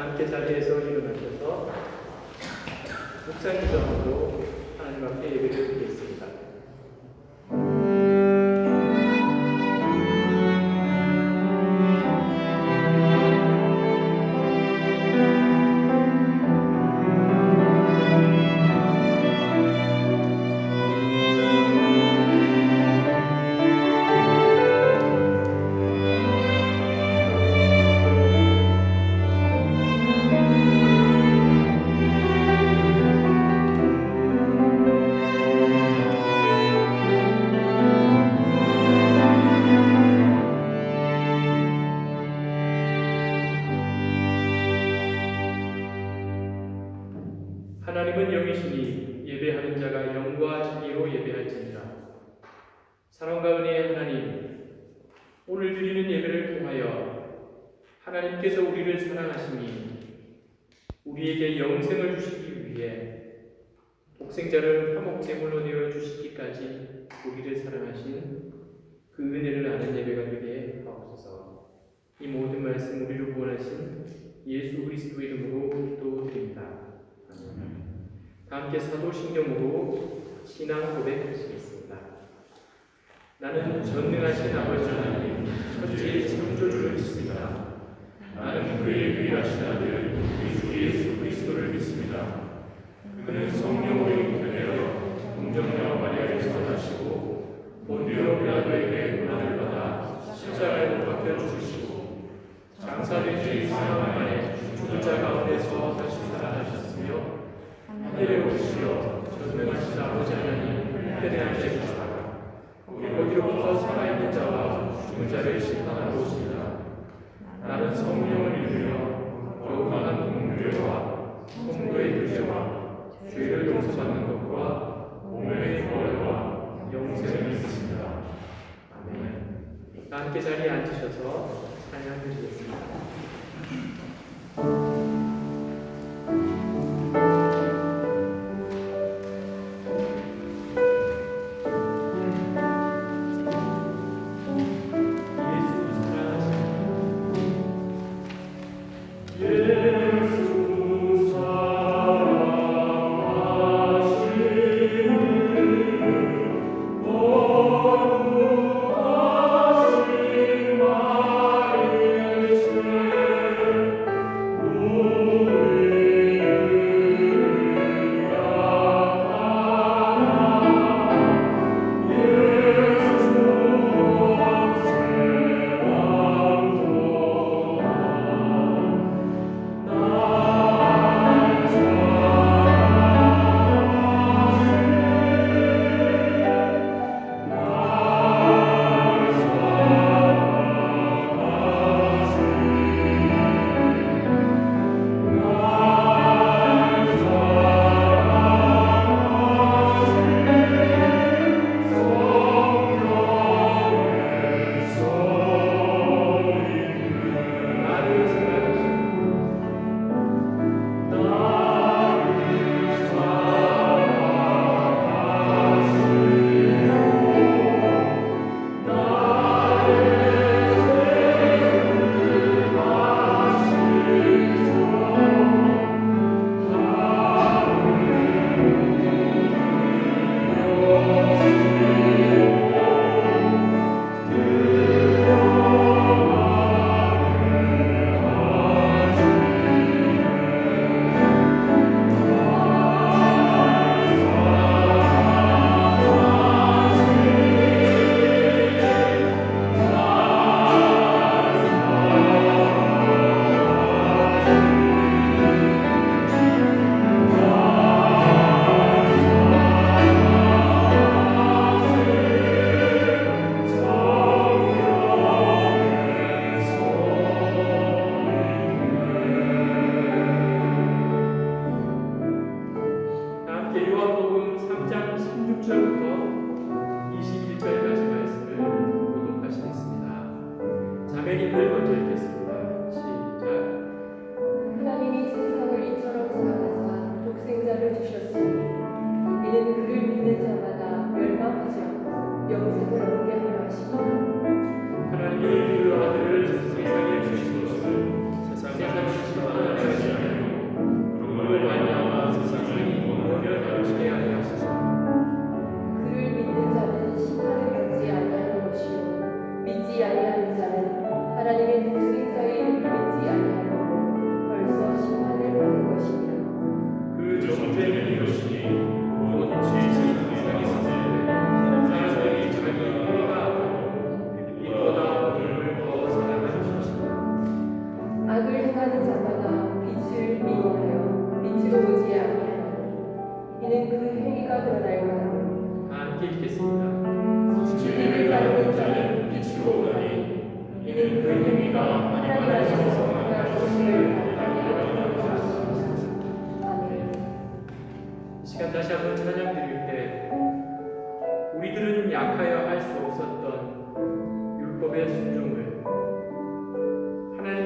함께 자리에서 일어나셔서 묵상 기도하고 하나님 앞에 예배를 드리겠습니다. 하나님은 영이시니 예배하는 자가 영과 진리로 예배할지니라. 사랑과 은혜의 하나님, 오늘 드리는 예배를 통하여 하나님께서 우리를 사랑하시니 우리에게 영생을 주시기 위해 독생자를 화목제물로 내어 주시기까지 우리를 사랑하신 그 은혜를 아는 예배가 되게 하옵소서. 이 모든 말씀 우리를 구원하신 예수 그리스도 이름으로 기도드립니다. 다 함께 사도신경으로 신앙 고백하시겠습니다. 나는 전능하신 아버지 하나님 천지의 창조주를 믿습니다. 나는 그의 유일하신 아들 우리 주 예수 그리스도를 믿습니다. 그는 성령으로 잉태되어 동정녀 마리아에서 나시고 본디오 빌라도에게 고난을 받아 십자가에 못 박혀 죽으시고 장사되지 사흘 만에 죽은 자 가운데서 다시 살아나셨으며 하늘에 오르시어 전능하신 아버지 하나님 편에 앉으시다가 거기로부터 살아있는 자와 죽은 자를 심판하러 오시리라. 나는 성령을 믿으며 거룩한 공교회와 성도의 교제와 죄를 용서받는 것과 몸의 부활과 영생을 믿습니다. 아멘. 다 함께 자리에 앉으셔서 찬양 드리겠습니다. 예수 사랑하시는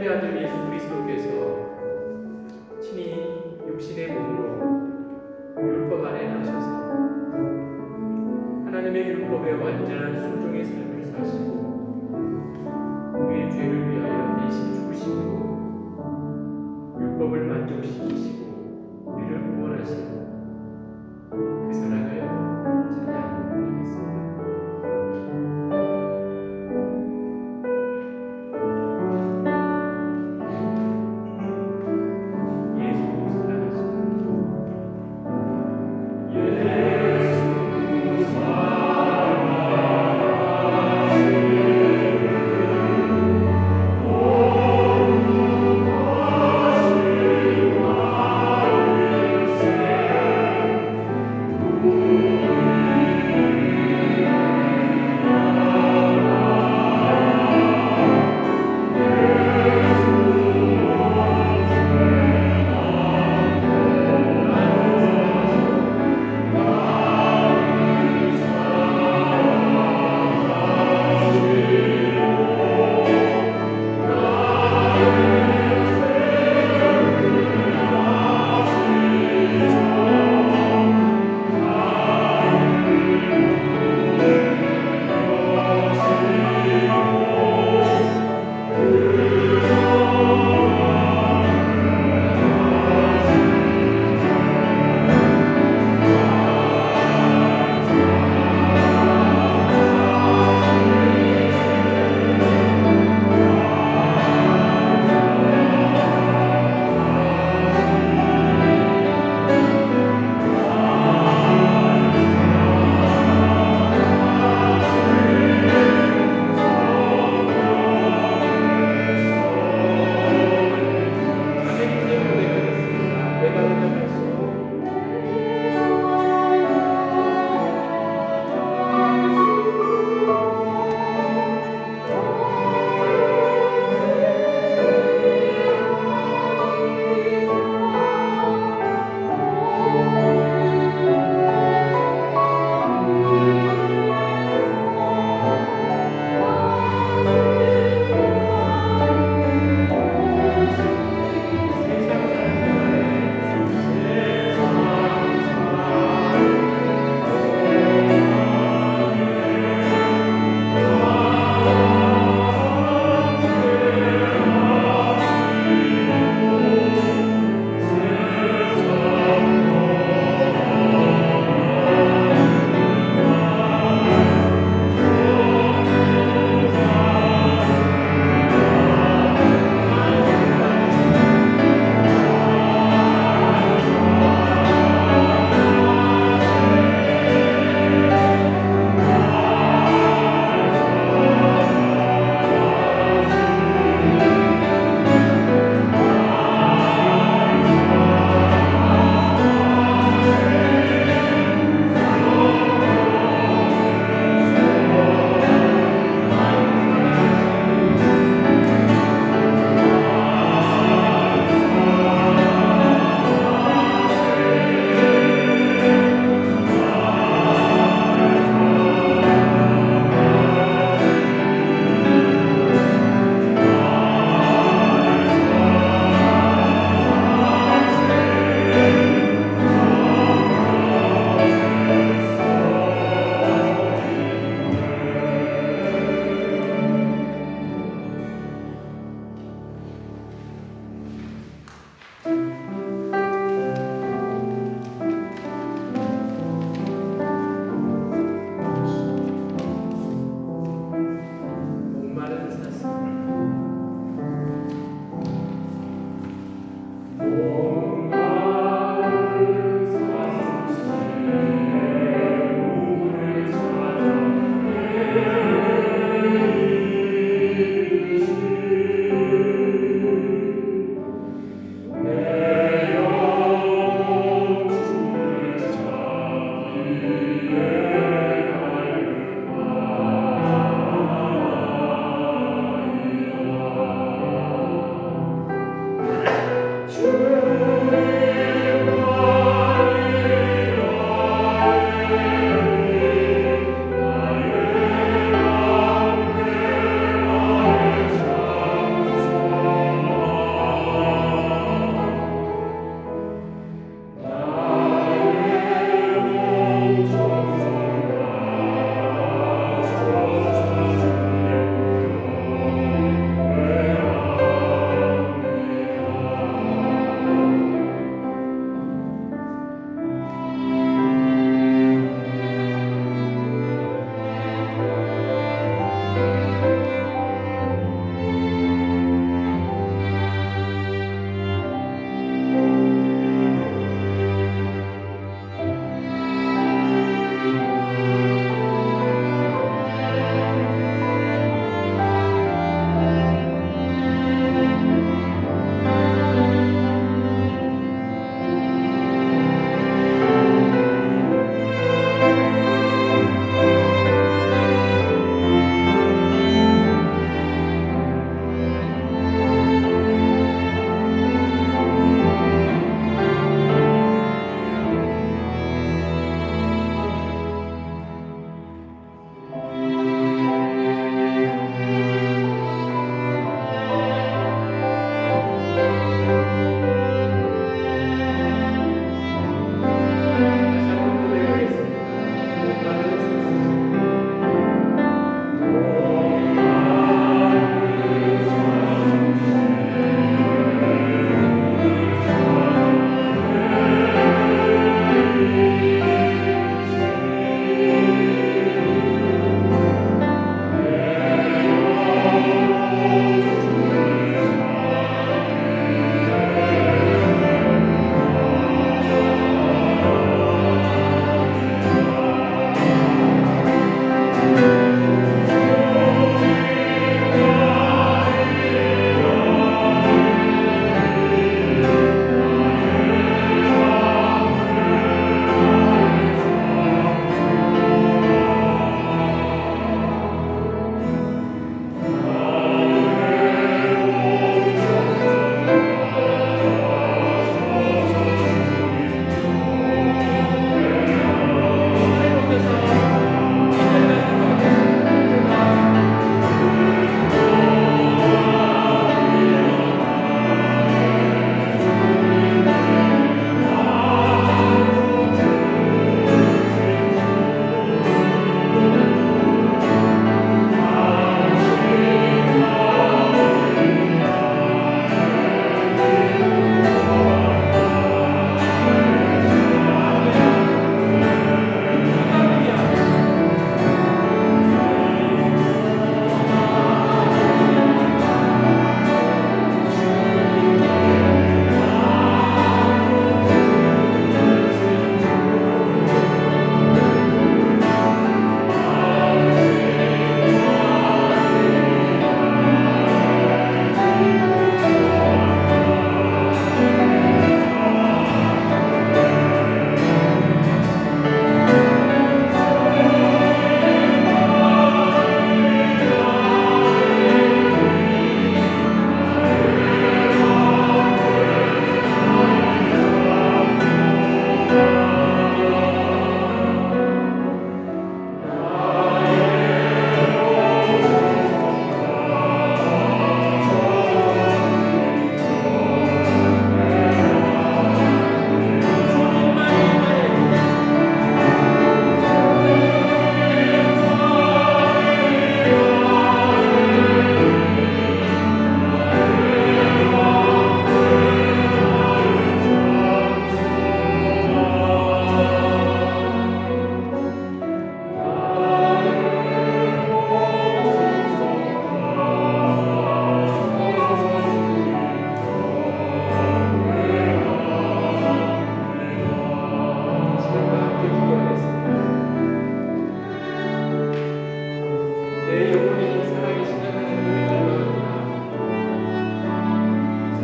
하나님의 아들 예수 그리스도께서 친히 육신의 몸으로 율법 안에 나셔서 하나님의 율법의 완전한 순종의 삶을 사시고 우리의 죄를 위하여 대신 죽으시고 율법을 만족시키시고 우리를 구원하시고 그 사랑을 찬양드리겠습니다. 예수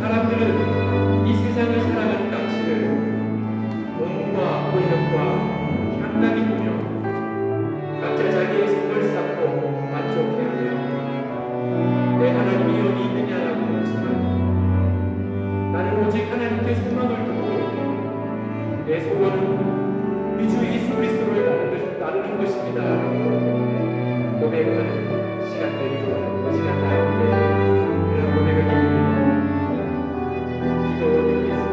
사람들은 이 세상을 살아가는 가치를 돈과 권력과 향락이 보며 각자 자기의 성을 쌓고 만족해하며 내 하나님이 어디 있느냐라고 묻지만 나는 오직 하나님께 소망을 두고 내 소원은 우리 주 예수 그리스도를 따르는 것입니다. 고백하는 시간들이 그 시간 가운데 이런 고백을 기도드리겠습니다.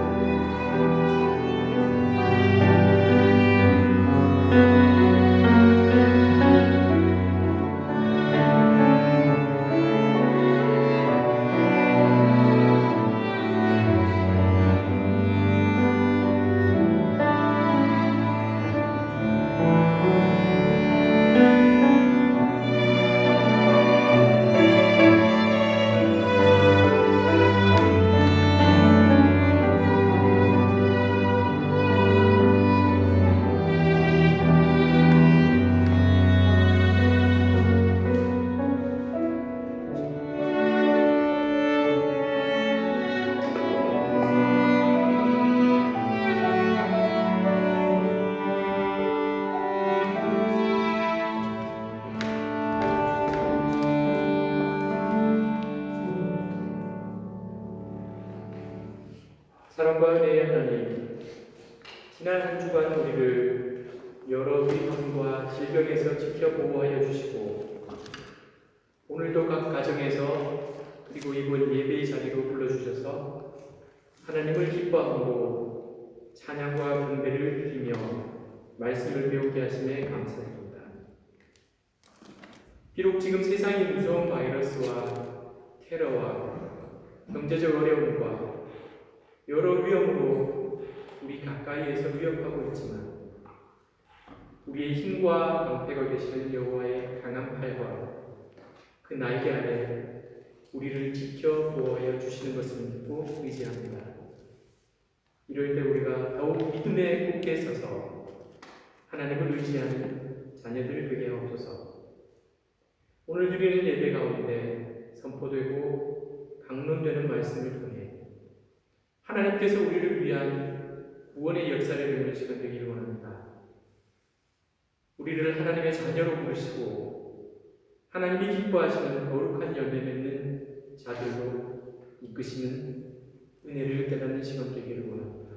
사랑과 은혜의 하나님, 지난 한 주간 우리를 여러 위험과 질병에서 지켜 보호하여 주시고 오늘도 각 가정에서 그리고 이번 예배의 자리로 불러주셔서 하나님을 기뻐함으로 찬양과 분배를 드리며 말씀을 배우게 하심에 감사드립니다. 비록 지금 세상이 무서운 바이러스와 테러와 경제적 어려움과 여러 위험으로 우리 가까이에서 위협하고 있지만 우리의 힘과 방패가 되시는 여호와의 강한 팔과 그 날개 아래 우리를 지켜 보호하여 주시는 것을 믿고 의지합니다. 이럴 때 우리가 더욱 믿음에 굳게 서서 하나님을 의지하는 자녀들 되게 하옵소서. 오늘 드리는 예배 가운데 선포되고 강론되는 말씀을 통해 하나님께서 우리를 위한 구원의 역사를 배우는 시간 되기를 원합니다. 우리를 하나님의 자녀로 부르시고 하나님이 기뻐하시는 거룩한 열매 맺는 자들로 이끄시는 은혜를 깨닫는 시간 되기를 원합니다.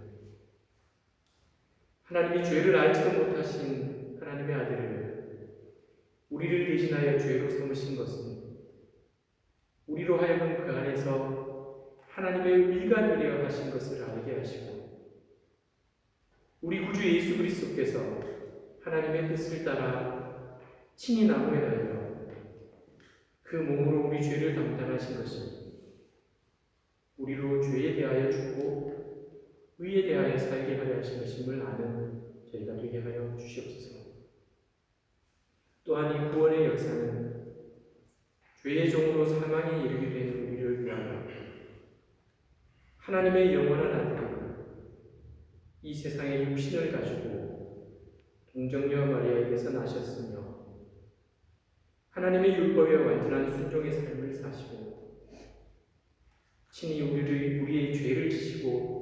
하나님이 죄를 알지도 못하신 하나님의 아들을 우리를 대신하여 죄로 삼으신 것은 우리로 하여금 그 안에서 하나님의 의가 되려 하신 것을 알게 하시고 우리 구주 예수 그리스도께서 하나님의 뜻을 따라 친히 나무에 달려 그 몸으로 우리 죄를 담당하신 것이 우리로 죄에 대하여 죽고 의에 대하여 살게 하려 하신 것임을 아는 저희가 되게 하여 주시옵소서. 또한 이 구원의 역사는 죄의 종으로 사망에 이르게 된 우리를 위하여 하나님의 영원한 아들이 이 세상에 육신을 가지고 동정녀 마리아에게서 나셨으며 하나님의 율법에 완전한 순종의 삶을 사시고 친히 우리의 죄를 지시고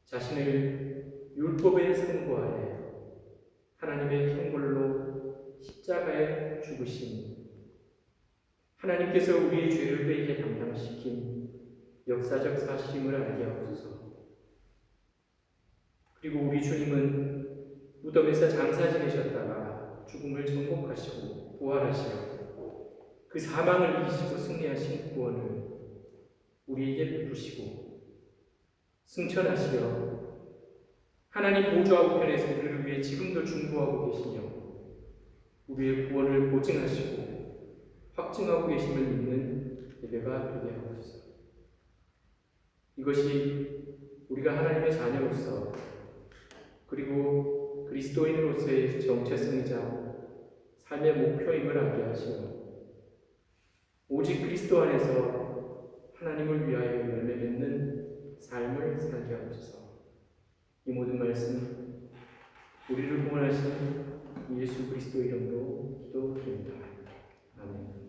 자신을 율법의 선고 아래 하나님의 형벌로 십자가에 죽으신 하나님께서 우리의 죄를 그에게 담당시킨 역사적 사실임을 알게 하옵소서. 그리고 우리 주님은 무덤에서 장사 지내셨다가 죽음을 정복하시고 부활하시어 그 사망을 이기시고 승리하신 구원을 우리에게 베푸시고 승천하시어 하나님 보좌 우편에서 우리를 위해 지금도 중보하고 계시며 우리의 구원을 보증하시고 확증하고 계심을 믿는 예배가 되게 하옵소서. 이것이 우리가 하나님의 자녀로서 그리고 그리스도인으로서의 정체성이자 삶의 목표임을 알게 하시고 오직 그리스도 안에서 하나님을 위하여 열매 맺는 삶을 살게 하옵소서. 이 모든 말씀 우리를 구원하신 예수 그리스도 이름으로 기도드립니다. 아멘.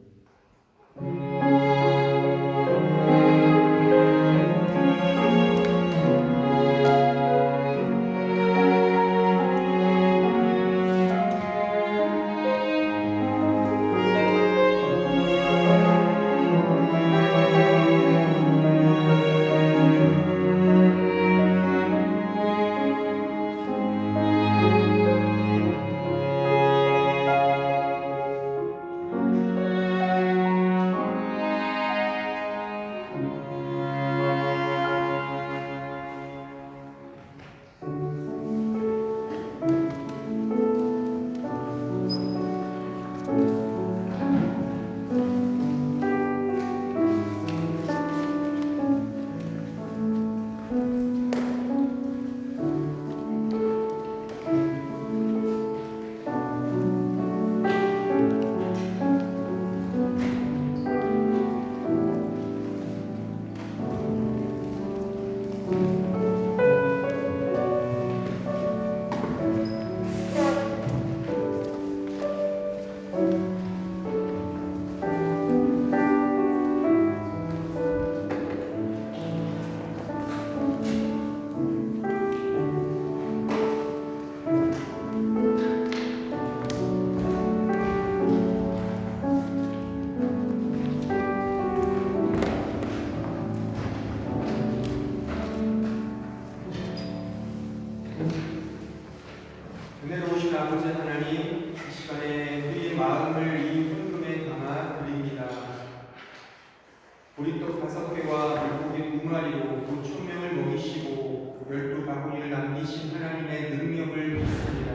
마리로 5,000명을 먹이시고 12바구니를 남기신 하나님의 능력을 믿습니다.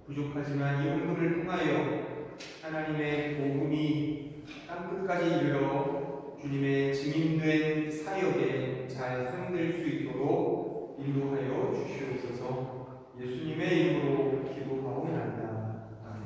부족하지만 이 헌금을 통하여 하나님의 복음이 땅끝까지 이르러 주님의 증인된 사역에 잘 사용될 수 있도록 인도하여 주시옵소서. 예수님의 이름으로 기도하옵나이다. 아멘.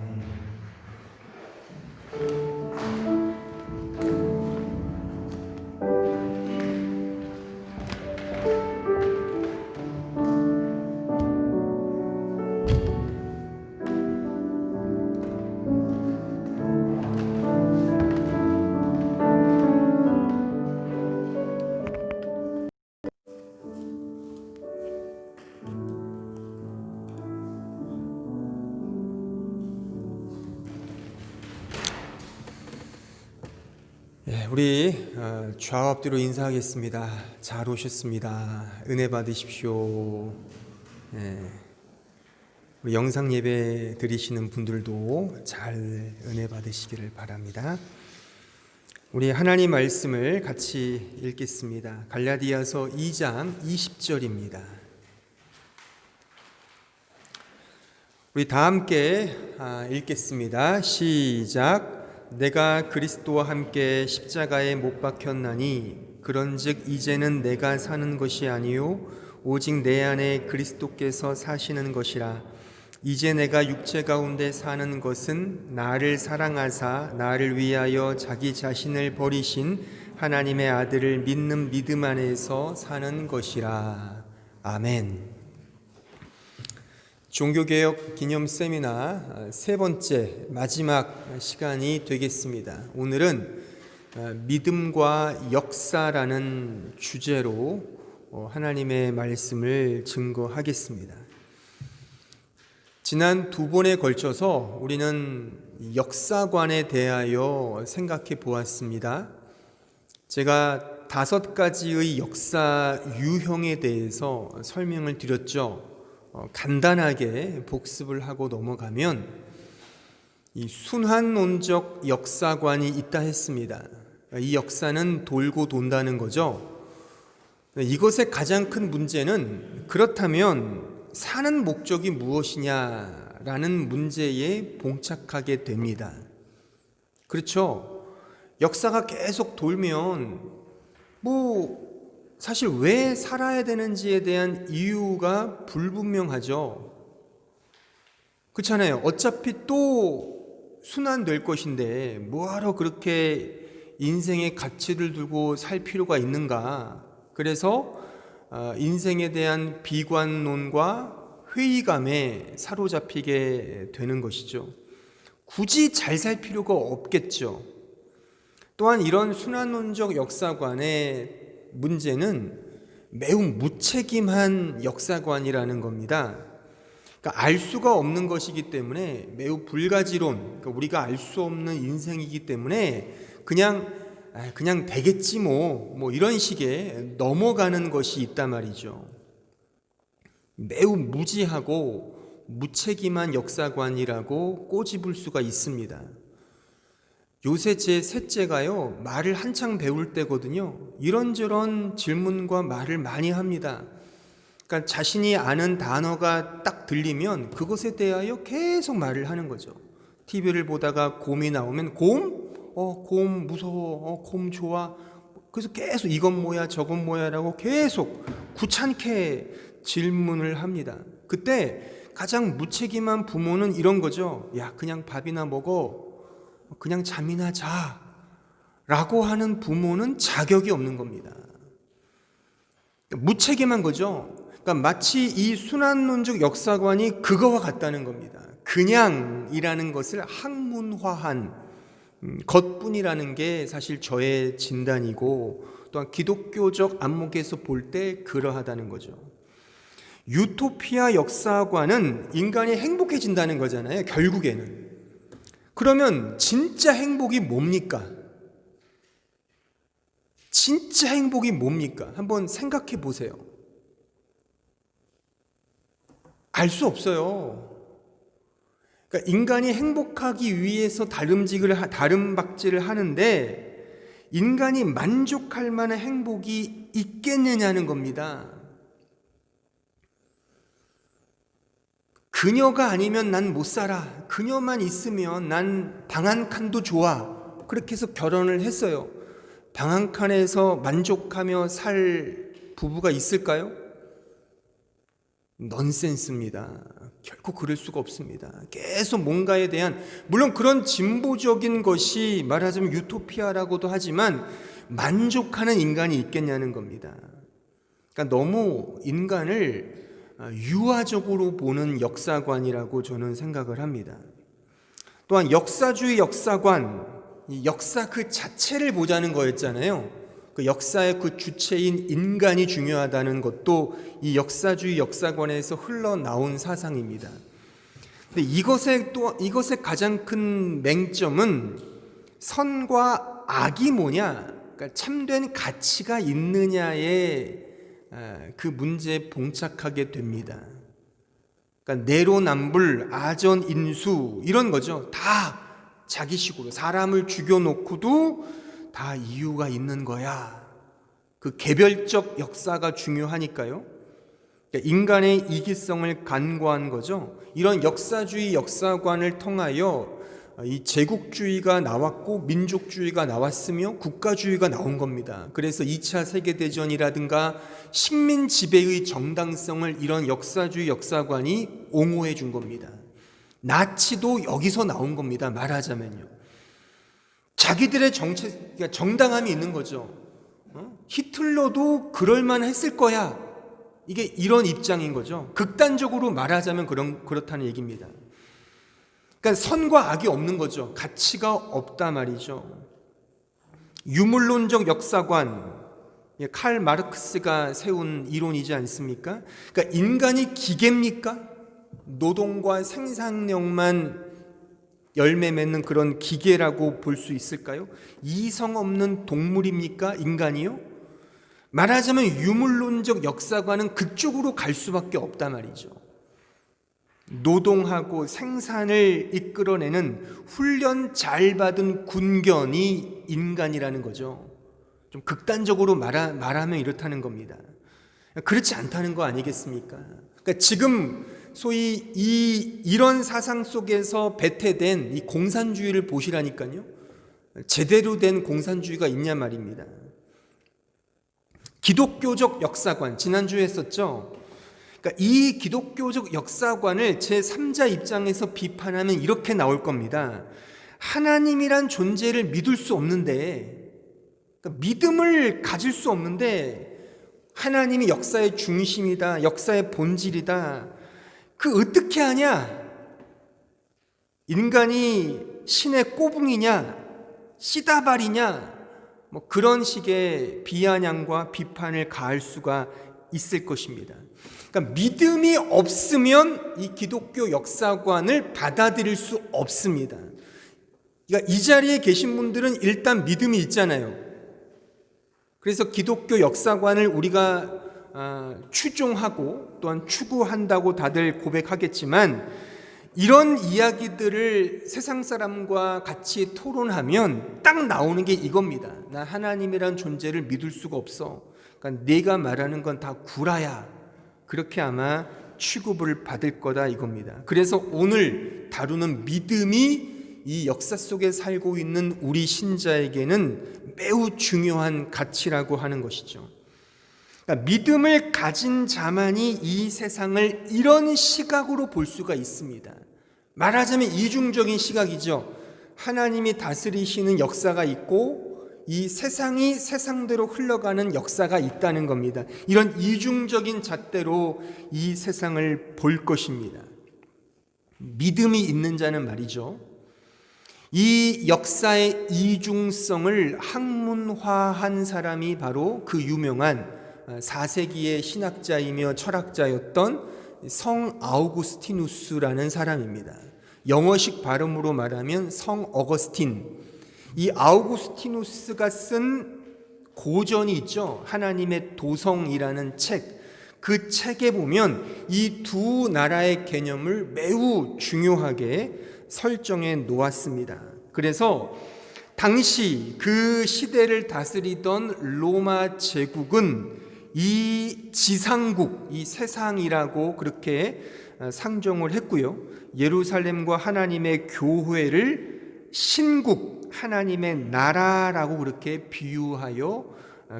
우리 좌우 앞뒤로 인사하겠습니다. 잘 오셨습니다. 은혜 받으십시오. 우리 영상 예배 드리시는 분들도 잘 은혜 받으시기를 바랍니다. 우리 하나님 말씀을 같이 읽겠습니다. 갈라디아서 2장 20절입니다. 우리 다 함께 읽겠습니다. 시작. 내가 그리스도와 함께 십자가에 못 박혔나니 그런즉 이제는 내가 사는 것이 아니요 오직 내 안에 그리스도께서 사시는 것이라. 이제 내가 육체 가운데 사는 것은 나를 사랑하사 나를 위하여 자기 자신을 버리신 하나님의 아들을 믿는 믿음 안에서 사는 것이라. 아멘. 종교개혁 기념 세미나 세 번째 마지막 시간이 되겠습니다. 오늘은 믿음과 역사라는 주제로 하나님의 말씀을 증거하겠습니다. 지난 두 번에 걸쳐서 우리는 역사관에 대하여 생각해 보았습니다. 제가 5가지의 역사 유형에 대해서 설명을 드렸죠. 간단하게 복습을 하고 넘어가면 이 순환론적 역사관이 있다 했습니다. 이 역사는 돌고 돈다는 거죠. 이것의 가장 큰 문제는 그렇다면 사는 목적이 무엇이냐라는 문제에 봉착하게 됩니다. 그렇죠? 역사가 계속 돌면 사실 왜 살아야 되는지에 대한 이유가 불분명하죠. 그렇잖아요. 어차피 또 순환될 것인데 뭐하러 그렇게 인생의 가치를 두고 살 필요가 있는가. 그래서 인생에 대한 비관론과 회의감에 사로잡히게 되는 것이죠. 굳이 잘 살 필요가 없겠죠. 또한 이런 순환론적 역사관의 문제는 매우 무책임한 역사관이라는 겁니다. 그러니까 알 수가 없는 것이기 때문에 매우 불가지론, 그러니까 우리가 알 수 없는 인생이기 때문에 그냥 되겠지 뭐 이런 식의 넘어가는 것이 있단 말이죠. 매우 무지하고 무책임한 역사관이라고 꼬집을 수가 있습니다. 요새 제 셋째가요, 말을 한창 배울 때거든요. 이런저런 질문과 말을 많이 합니다. 그러니까 자신이 아는 단어가 딱 들리면 그것에 대하여 계속 말을 하는 거죠. TV를 보다가 곰이 나오면 곰? 곰 무서워. 곰 좋아. 그래서 계속 이건 뭐야 저건 뭐야라고 계속 귀찮게 질문을 합니다. 그때 가장 무책임한 부모는 이런 거죠. 야, 그냥 밥이나 먹어. 그냥 잠이나 자 라고 하는 부모는 자격이 없는 겁니다. 무책임한 거죠. 그러니까 마치 이 순환론적 역사관이 그거와 같다는 겁니다. 그냥이라는 것을 학문화한 것뿐이라는 게 사실 저의 진단이고 또한 기독교적 안목에서 볼 때 그러하다는 거죠. 유토피아 역사관은 인간이 행복해진다는 거잖아요. 결국에는. 그러면 진짜 행복이 뭡니까? 진짜 행복이 뭡니까? 한번 생각해 보세요. 알 수 없어요. 그러니까 인간이 행복하기 위해서 다름박질을 하는데 인간이 만족할 만한 행복이 있겠느냐는 겁니다. 그녀가 아니면 난 못 살아. 그녀만 있으면 난 방 한 칸도 좋아. 그렇게 해서 결혼을 했어요. 방 한 칸에서 만족하며 살 부부가 있을까요? 넌센스입니다. 결코 그럴 수가 없습니다. 계속 뭔가에 대한, 물론 그런 진보적인 것이 말하자면 유토피아라고도 하지만 만족하는 인간이 있겠냐는 겁니다. 그러니까 너무 인간을 유아적으로 보는 역사관이라고 저는 생각을 합니다. 또한 역사주의 역사관, 이 역사 그 자체를 보자는 거였잖아요. 그 역사의 그 주체인 인간이 중요하다는 것도 이 역사주의 역사관에서 흘러나온 사상입니다. 근데 이것의 가장 큰 맹점은 선과 악이 뭐냐, 그러니까 참된 가치가 있느냐의 그 문제에 봉착하게 됩니다. 그러니까 내로남불, 아전인수 이런 거죠. 다 자기식으로 사람을 죽여놓고도 다 이유가 있는 거야. 그 개별적 역사가 중요하니까요. 그러니까 인간의 이기성을 간과한 거죠. 이런 역사주의 역사관을 통하여 이 제국주의가 나왔고 민족주의가 나왔으며 국가주의가 나온 겁니다. 그래서 2차 세계대전이라든가 식민 지배의 정당성을 이런 역사주의 역사관이 옹호해 준 겁니다. 나치도 여기서 나온 겁니다. 말하자면요. 자기들의 그러니까 정당함이 있는 거죠. 히틀러도 그럴만 했을 거야. 이게 이런 입장인 거죠. 극단적으로 말하자면 그렇다는 얘기입니다. 그러니까 선과 악이 없는 거죠. 가치가 없다 말이죠. 유물론적 역사관, 칼 마르크스가 세운 이론이지 않습니까? 그러니까 인간이 기계입니까? 노동과 생산력만 열매 맺는 그런 기계라고 볼 수 있을까요? 이성 없는 동물입니까? 인간이요? 말하자면 유물론적 역사관은 그쪽으로 갈 수밖에 없단 말이죠. 노동하고 생산을 이끌어내는 훈련 잘 받은 군견이 인간이라는 거죠. 좀 극단적으로 말하면 이렇다는 겁니다. 그렇지 않다는 거 아니겠습니까? 그러니까 지금 소위 이런 사상 속에서 배태된 이 공산주의를 보시라니까요. 제대로 된 공산주의가 있냐 말입니다. 기독교적 역사관, 지난주에 했었죠. 그러니까 이 기독교적 역사관을 제3자 입장에서 비판하면 이렇게 나올 겁니다. 하나님이란 존재를 믿을 수 없는데, 그러니까 믿음을 가질 수 없는데 하나님이 역사의 중심이다, 역사의 본질이다. 그 어떻게 하냐? 인간이 신의 꼬붕이냐? 씨다발이냐? 뭐 그런 식의 비아냥과 비판을 가할 수가 있을 것입니다. 그러니까 믿음이 없으면 이 기독교 역사관을 받아들일 수 없습니다. 그러니까 이 자리에 계신 분들은 일단 믿음이 있잖아요. 그래서 기독교 역사관을 우리가 추종하고 또한 추구한다고 다들 고백하겠지만, 이런 이야기들을 세상 사람과 같이 토론하면 딱 나오는 게 이겁니다. 나 하나님이란 존재를 믿을 수가 없어. 그러니까 내가 말하는 건 다 구라야. 그렇게 아마 취급을 받을 거다 이겁니다. 그래서 오늘 다루는 믿음이 이 역사 속에 살고 있는 우리 신자에게는 매우 중요한 가치라고 하는 것이죠. 그러니까 믿음을 가진 자만이 이 세상을 이런 시각으로 볼 수가 있습니다. 말하자면 이중적인 시각이죠. 하나님이 다스리시는 역사가 있고 이 세상이 세상대로 흘러가는 역사가 있다는 겁니다. 이런 이중적인 잣대로 이 세상을 볼 것입니다. 믿음이 있는 자는 말이죠. 이 역사의 이중성을 학문화한 사람이 바로 그 유명한 4세기의 신학자이며 철학자였던 성 아우구스티누스라는 사람입니다. 영어식 발음으로 말하면 성 어거스틴. 이 아우구스티누스가 쓴 고전이 있죠. 하나님의 도성이라는 책. 그 책에 보면 이 두 나라의 개념을 매우 중요하게 설정해 놓았습니다. 그래서 당시 그 시대를 다스리던 로마 제국은 이 지상국, 이 세상이라고 그렇게 상정을 했고요. 예루살렘과 하나님의 교회를 신국, 하나님의 나라라고 그렇게 비유하여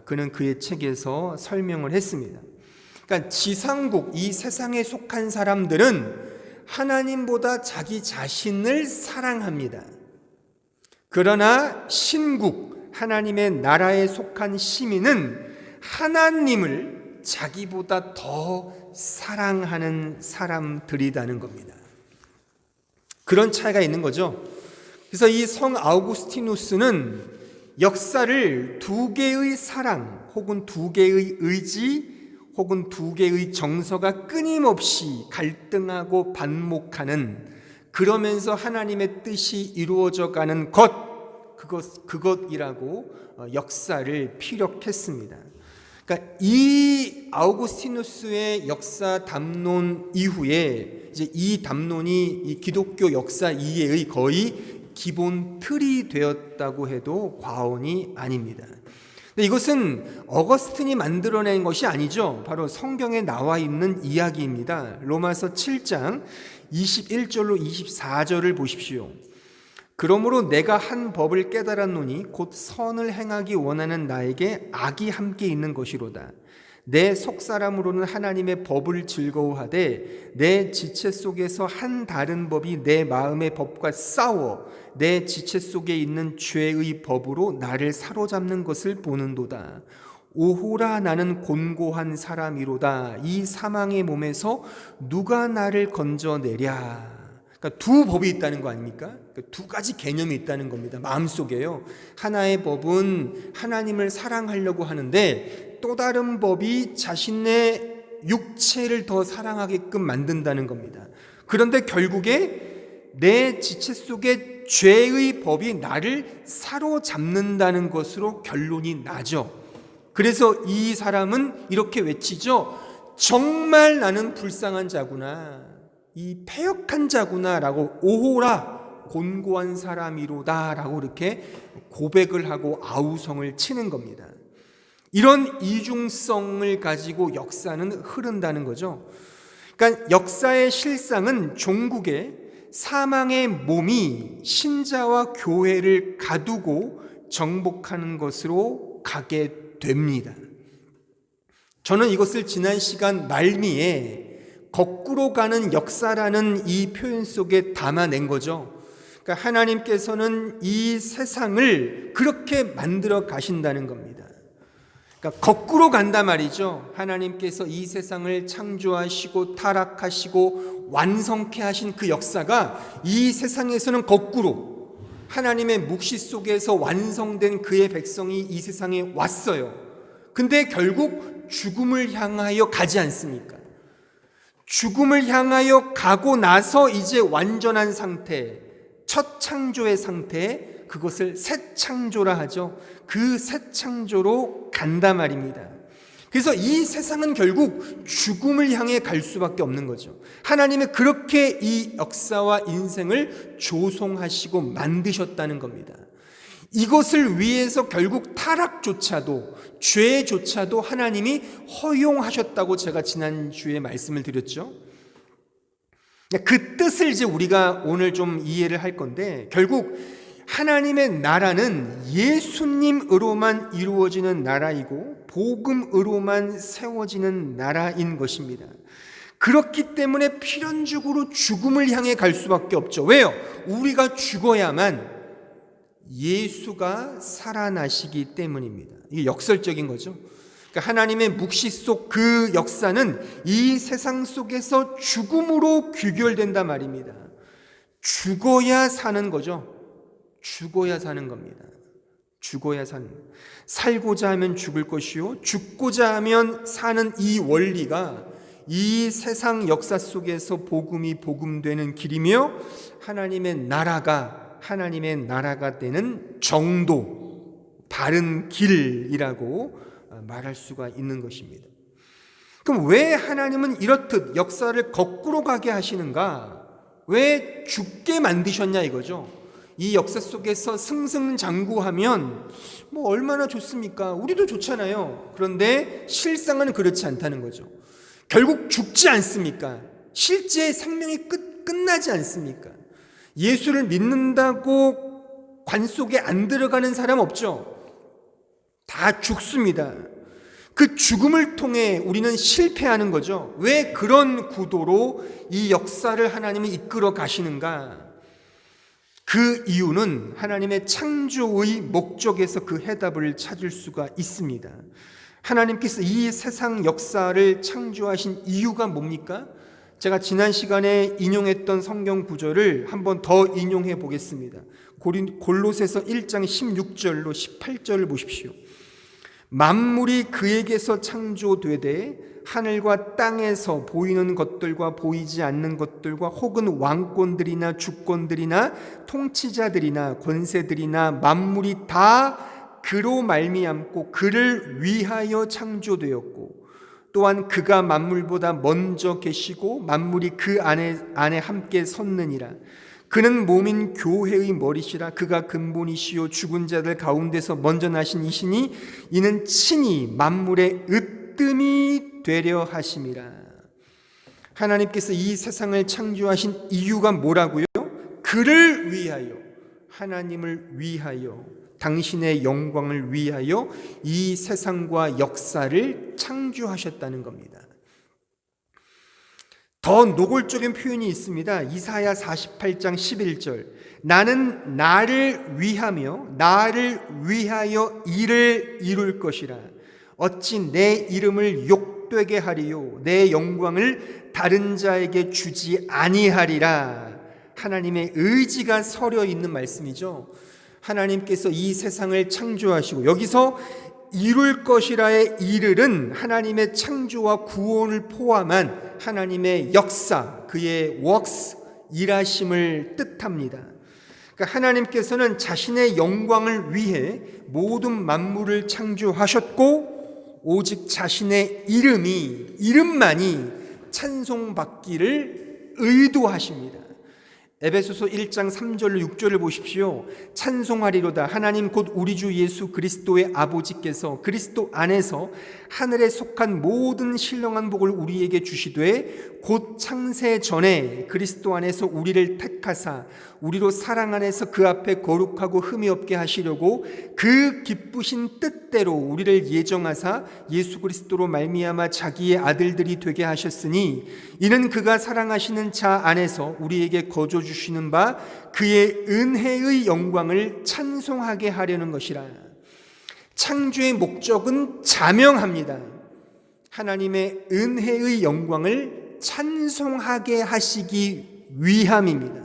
그는 그의 책에서 설명을 했습니다. 그러니까 지상국, 이 세상에 속한 사람들은 하나님보다 자기 자신을 사랑합니다. 그러나 신국, 하나님의 나라에 속한 시민은 하나님을 자기보다 더 사랑하는 사람들이라는 겁니다. 그런 차이가 있는 거죠. 그래서 이 성 아우구스티누스는 역사를 두 개의 사랑 혹은 두 개의 의지 혹은 두 개의 정서가 끊임없이 갈등하고 반목하는, 그러면서 하나님의 뜻이 이루어져 가는 그것이라고 역사를 피력했습니다. 그러니까 이 아우구스티누스의 역사 담론 이후에 이제 이 담론이 이 기독교 역사 이해의 거의 기본 틀이 되었다고 해도 과언이 아닙니다. 근데 이것은 어거스틴이 만들어낸 것이 아니죠. 바로 성경에 나와 있는 이야기입니다. 로마서 7장 21절로 24절을 보십시오. 그러므로 내가 한 법을 깨달았노니 곧 선을 행하기 원하는 나에게 악이 함께 있는 것이로다. 내 속사람으로는 하나님의 법을 즐거워하되 내 지체 속에서 한 다른 법이 내 마음의 법과 싸워 내 지체 속에 있는 죄의 법으로 나를 사로잡는 것을 보는도다. 오호라, 나는 곤고한 사람이로다. 이 사망의 몸에서 누가 나를 건져내랴. 그러니까 두 법이 있다는 거 아닙니까? 그러니까 두 가지 개념이 있다는 겁니다. 마음속에요. 하나의 법은 하나님을 사랑하려고 하는데 또 다른 법이 자신의 육체를 더 사랑하게끔 만든다는 겁니다. 그런데 결국에 내 지체 속에 죄의 법이 나를 사로잡는다는 것으로 결론이 나죠. 그래서 이 사람은 이렇게 외치죠. 정말 나는 불쌍한 자구나, 이 패역한 자구나 라고, 오호라, 곤고한 사람이로다 라고 이렇게 고백을 하고 아우성을 치는 겁니다. 이런 이중성을 가지고 역사는 흐른다는 거죠. 그러니까 역사의 실상은 종국에 사망의 몸이 신자와 교회를 가두고 정복하는 것으로 가게 됩니다. 저는 이것을 지난 시간 말미에 거꾸로 가는 역사라는 이 표현 속에 담아낸 거죠. 그러니까 하나님께서는 이 세상을 그렇게 만들어 가신다는 겁니다. 그러니까 거꾸로 간단 말이죠. 하나님께서 이 세상을 창조하시고 타락하시고 완성케 하신 그 역사가 이 세상에서는 거꾸로 하나님의 묵시 속에서 완성된 그의 백성이 이 세상에 왔어요. 근데 결국 죽음을 향하여 가지 않습니까? 죽음을 향하여 가고 나서 이제 완전한 상태, 첫 창조의 상태, 그것을 새 창조라 하죠. 그 새 창조로 간다 말입니다. 그래서 이 세상은 결국 죽음을 향해 갈 수밖에 없는 거죠. 하나님은 그렇게 이 역사와 인생을 조성하시고 만드셨다는 겁니다. 이것을 위해서 결국 타락조차도, 죄조차도 하나님이 허용하셨다고 제가 지난주에 말씀을 드렸죠. 그 뜻을 이제 우리가 오늘 좀 이해를 할 건데, 결국 하나님의 나라는 예수님으로만 이루어지는 나라이고 복음으로만 세워지는 나라인 것입니다. 그렇기 때문에 필연적으로 죽음을 향해 갈 수밖에 없죠. 왜요? 우리가 죽어야만 예수가 살아나시기 때문입니다. 이게 역설적인 거죠. 그러니까 하나님의 묵시 속 그 역사는 이 세상 속에서 죽음으로 귀결된단 말입니다. 죽어야 사는 거죠. 죽어야 사는 겁니다. 죽어야 사는. 살고자 하면 죽을 것이요 죽고자 하면 사는 이 원리가 이 세상 역사 속에서 복음이 복음되는 길이며 하나님의 나라가 되는 정도, 바른 길이라고 말할 수가 있는 것입니다. 그럼 왜 하나님은 이렇듯 역사를 거꾸로 가게 하시는가? 왜 죽게 만드셨냐 이거죠. 이 역사 속에서 승승장구하면 뭐 얼마나 좋습니까? 우리도 좋잖아요. 그런데 실상은 그렇지 않다는 거죠. 결국 죽지 않습니까? 실제 생명이 끝나지 않습니까? 예수를 믿는다고 관 속에 안 들어가는 사람 없죠? 다 죽습니다. 그 죽음을 통해 우리는 실패하는 거죠. 왜 그런 구도로 이 역사를 하나님이 이끌어 가시는가? 그 이유는 하나님의 창조의 목적에서 그 해답을 찾을 수가 있습니다. 하나님께서 이 세상 역사를 창조하신 이유가 뭡니까? 제가 지난 시간에 인용했던 성경 구절을 한번 더 인용해 보겠습니다. 골로새서 1장 16절로 18절을 보십시오. 만물이 그에게서 창조되되 하늘과 땅에서 보이는 것들과 보이지 않는 것들과 혹은 왕권들이나 주권들이나 통치자들이나 권세들이나 만물이 다 그로 말미암고 그를 위하여 창조되었고 또한 그가 만물보다 먼저 계시고 만물이 그 안에 함께 섰느니라. 그는 몸인 교회의 머리시라. 그가 근본이시요 죽은 자들 가운데서 먼저 나신 이시니 이는 친히 만물의 으뜸이 되려 하심이라. 하나님께서 이 세상을 창조하신 이유가 뭐라고요? 그를 위하여, 하나님을 위하여, 당신의 영광을 위하여 이 세상과 역사를 창조하셨다는 겁니다. 더 노골적인 표현이 있습니다. 이사야 48장 11절. 나는 나를 위하며 나를 위하여 일을 이룰 것이라. 어찌 내 이름을 욕되게 하리요 내 영광을 다른 자에게 주지 아니하리라. 하나님의 의지가 서려 있는 말씀이죠. 하나님께서 이 세상을 창조하시고 여기서 이룰 것이라의 이를은 하나님의 창조와 구원을 포함한 하나님의 역사, 그의 works, 일하심을 뜻합니다. 그러니까 하나님께서는 자신의 영광을 위해 모든 만물을 창조하셨고 오직 자신의 이름만이 찬송받기를 의도하십니다. 에베소서 1장 3절로 6절을 보십시오. 찬송하리로다 하나님 곧 우리 주 예수 그리스도의 아버지께서 그리스도 안에서 하늘에 속한 모든 신령한 복을 우리에게 주시되 곧 창세 전에 그리스도 안에서 우리를 택하사 우리로 사랑 안에서 그 앞에 거룩하고 흠이 없게 하시려고 그 기쁘신 뜻대로 우리를 예정하사 예수 그리스도로 말미암아 자기의 아들들이 되게 하셨으니 이는 그가 사랑하시는 자 안에서 우리에게 거저 주시는 바 그의 은혜의 영광을 찬송하게 하려는 것이라. 창조의 목적은 자명합니다. 하나님의 은혜의 영광을 찬송하게 하시기 위함입니다.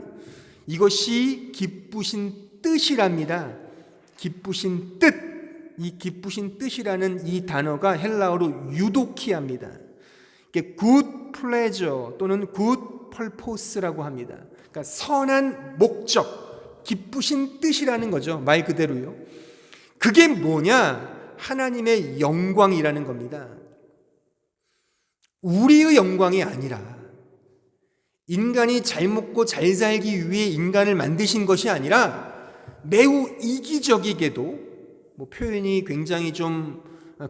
이것이 기쁘신 뜻이랍니다. 기쁘신 뜻. 이 기쁘신 뜻이라는 이 단어가 헬라어로 유도키아입니다. 이게 good pleasure 또는 good purpose라고 합니다. 그러니까 선한 목적, 기쁘신 뜻이라는 거죠. 말 그대로요. 그게 뭐냐? 하나님의 영광이라는 겁니다. 우리의 영광이 아니라 인간이 잘 먹고 잘 살기 위해 인간을 만드신 것이 아니라 매우 이기적이게도 뭐 표현이 굉장히 좀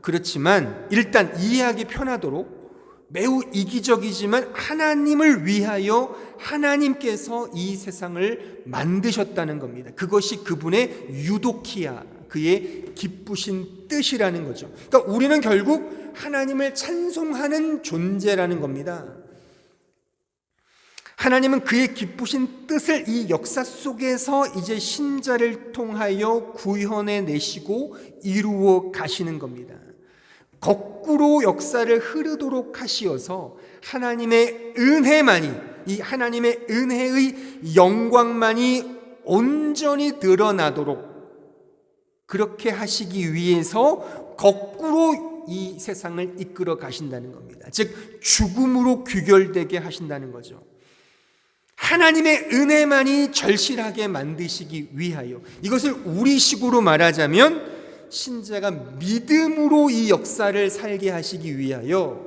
그렇지만 일단 이해하기 편하도록 매우 이기적이지만 하나님을 위하여 하나님께서 이 세상을 만드셨다는 겁니다. 그것이 그분의 유도키아, 그의 기쁘신 뜻이라는 거죠. 그러니까 우리는 결국 하나님을 찬송하는 존재라는 겁니다. 하나님은 그의 기쁘신 뜻을 이 역사 속에서 이제 신자를 통하여 구현해 내시고 이루어 가시는 겁니다. 거꾸로 역사를 흐르도록 하시어서 하나님의 은혜만이, 이 하나님의 은혜의 영광만이 온전히 드러나도록 그렇게 하시기 위해서 거꾸로 이 세상을 이끌어 가신다는 겁니다. 즉 죽음으로 귀결되게 하신다는 거죠. 하나님의 은혜만이 절실하게 만드시기 위하여, 이것을 우리식으로 말하자면 신자가 믿음으로 이 역사를 살게 하시기 위하여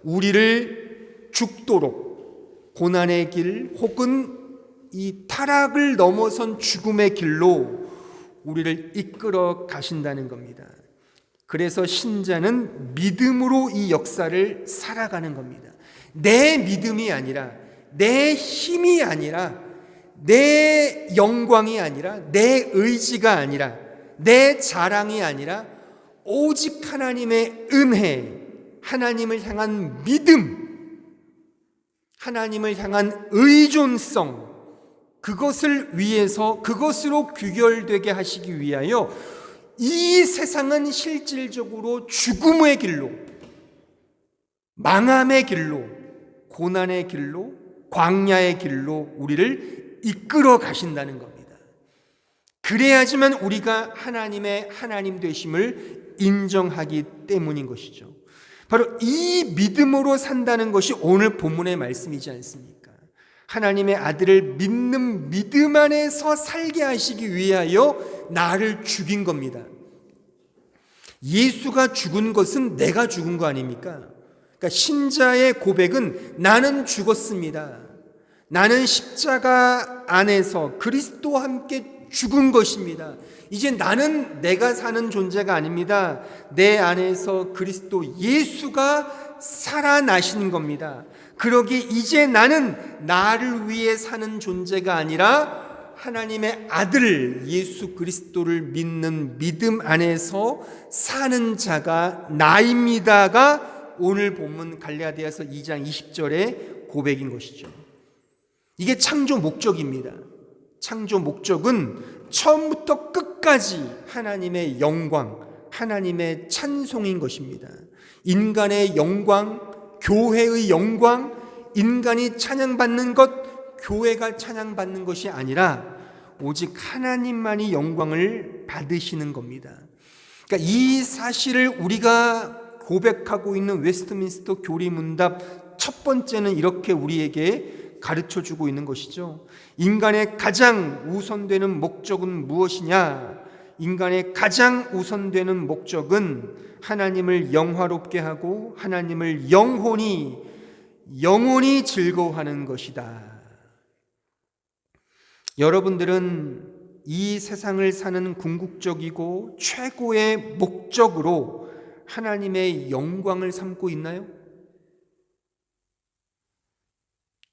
우리를 죽도록 고난의 길 혹은 이 타락을 넘어선 죽음의 길로 우리를 이끌어 가신다는 겁니다. 그래서 신자는 믿음으로 이 역사를 살아가는 겁니다. 내 믿음이 아니라, 내 힘이 아니라, 내 영광이 아니라, 내 의지가 아니라, 내 자랑이 아니라 오직 하나님의 은혜, 하나님을 향한 믿음, 하나님을 향한 의존성, 그것을 위해서, 그것으로 귀결되게 하시기 위하여 이 세상은 실질적으로 죽음의 길로, 망함의 길로, 고난의 길로, 광야의 길로 우리를 이끌어 가신다는 겁니다. 그래야지만 우리가 하나님의 하나님 되심을 인정하기 때문인 것이죠. 바로 이 믿음으로 산다는 것이 오늘 본문의 말씀이지 않습니까? 하나님의 아들을 믿는 믿음 안에서 살게 하시기 위하여 나를 죽인 겁니다. 예수가 죽은 것은 내가 죽은 거 아닙니까? 그러니까 신자의 고백은 나는 죽었습니다. 나는 십자가 안에서 그리스도와 함께 죽은 것입니다. 이제 나는 내가 사는 존재가 아닙니다. 내 안에서 그리스도 예수가 살아나신 겁니다. 그러기에 이제 나는 나를 위해 사는 존재가 아니라 하나님의 아들 예수 그리스도를 믿는 믿음 안에서 사는 자가 나입니다가 오늘 본문 갈라디아서 2장 20절의 고백인 것이죠. 이게 창조 목적입니다. 창조 목적은 처음부터 끝까지 하나님의 영광, 하나님의 찬송인 것입니다. 인간의 영광, 교회의 영광, 인간이 찬양받는 것, 교회가 찬양받는 것이 아니라 오직 하나님만이 영광을 받으시는 겁니다. 그러니까 이 사실을 우리가 고백하고 있는 웨스트민스터 교리문답 첫 번째는 이렇게 우리에게 가르쳐주고 있는 것이죠. 인간의 가장 우선되는 목적은 무엇이냐? 인간의 가장 우선되는 목적은 하나님을 영화롭게 하고 하나님을 영원히 즐거워하는 것이다. 여러분들은 이 세상을 사는 궁극적이고 최고의 목적으로 하나님의 영광을 삼고 있나요?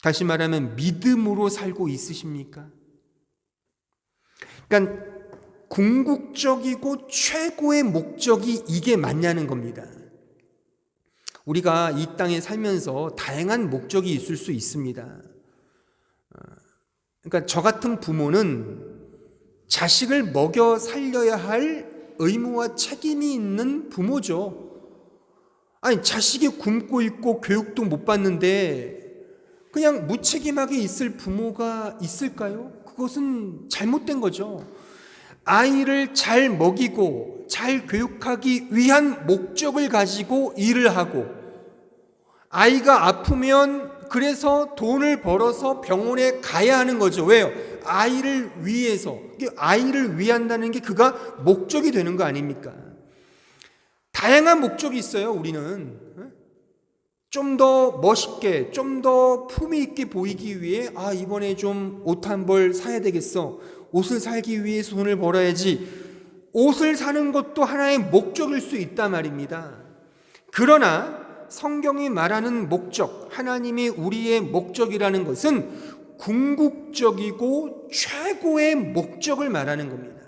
다시 말하면 믿음으로 살고 있으십니까? 그러니까 궁극적이고 최고의 목적이 이게 맞냐는 겁니다. 우리가 이 땅에 살면서 다양한 목적이 있을 수 있습니다. 그러니까 저 같은 부모는 자식을 먹여 살려야 할 의무와 책임이 있는 부모죠. 아니, 자식이 굶고 있고 교육도 못 받는데 그냥 무책임하게 있을 부모가 있을까요? 그것은 잘못된 거죠. 아이를 잘 먹이고 잘 교육하기 위한 목적을 가지고 일을 하고, 아이가 아프면 그래서 돈을 벌어서 병원에 가야 하는 거죠. 왜요? 아이를 위해서. 아이를 위한다는 게 그가 목적이 되는 거 아닙니까? 다양한 목적이 있어요. 우리는 좀 더 멋있게, 좀 더 품위 있게 보이기 위해 이번에 좀 옷 한 벌 사야 되겠어. 옷을 살기 위해서 돈을 벌어야지. 옷을 사는 것도 하나의 목적일 수 있단 말입니다. 그러나 성경이 말하는 목적, 하나님이 우리의 목적이라는 것은 궁극적이고 최고의 목적을 말하는 겁니다.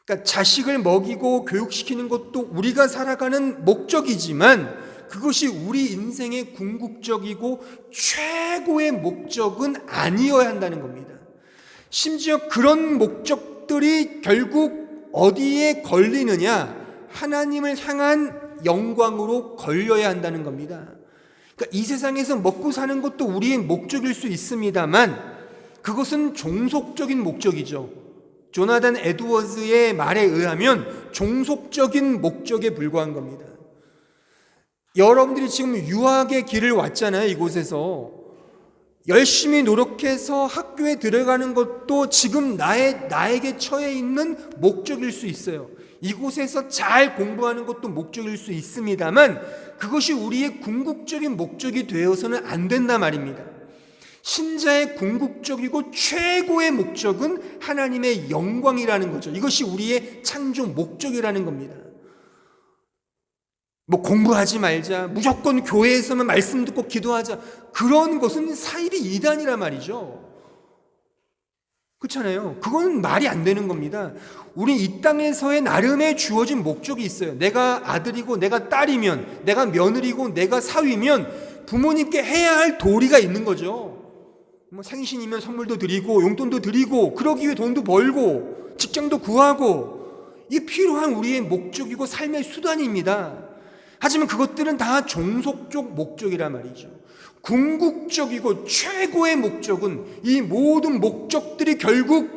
그러니까 자식을 먹이고 교육시키는 것도 우리가 살아가는 목적이지만 그것이 우리 인생의 궁극적이고 최고의 목적은 아니어야 한다는 겁니다. 심지어 그런 목적들이 결국 어디에 걸리느냐? 하나님을 향한 영광으로 걸려야 한다는 겁니다. 그러니까 이 세상에서 먹고 사는 것도 우리의 목적일 수 있습니다만 그것은 종속적인 목적이죠. 조나단 에드워즈의 말에 의하면 종속적인 목적에 불과한 겁니다. 여러분들이 지금 유학의 길을 왔잖아요. 이곳에서 열심히 노력해서 학교에 들어가는 것도 지금 나에게 처해 있는 목적일 수 있어요. 이곳에서 잘 공부하는 것도 목적일 수 있습니다만 그것이 우리의 궁극적인 목적이 되어서는 안 된단 말입니다. 신자의 궁극적이고 최고의 목적은 하나님의 영광이라는 거죠. 이것이 우리의 창조 목적이라는 겁니다. 뭐 공부하지 말자, 무조건 교회에서만 말씀 듣고 기도하자, 그런 것은 사이비 이단이란 말이죠. 그렇잖아요. 그건 말이 안 되는 겁니다. 우리 이 땅에서의 나름의 주어진 목적이 있어요. 내가 아들이고 내가 딸이면, 내가 며느리고 내가 사위면 부모님께 해야 할 도리가 있는 거죠. 뭐 생신이면 선물도 드리고 용돈도 드리고 그러기 위해 돈도 벌고 직장도 구하고, 이게 필요한 우리의 목적이고 삶의 수단입니다. 하지만 그것들은 다 종속적 목적이란 말이죠. 궁극적이고 최고의 목적은, 이 모든 목적들이 결국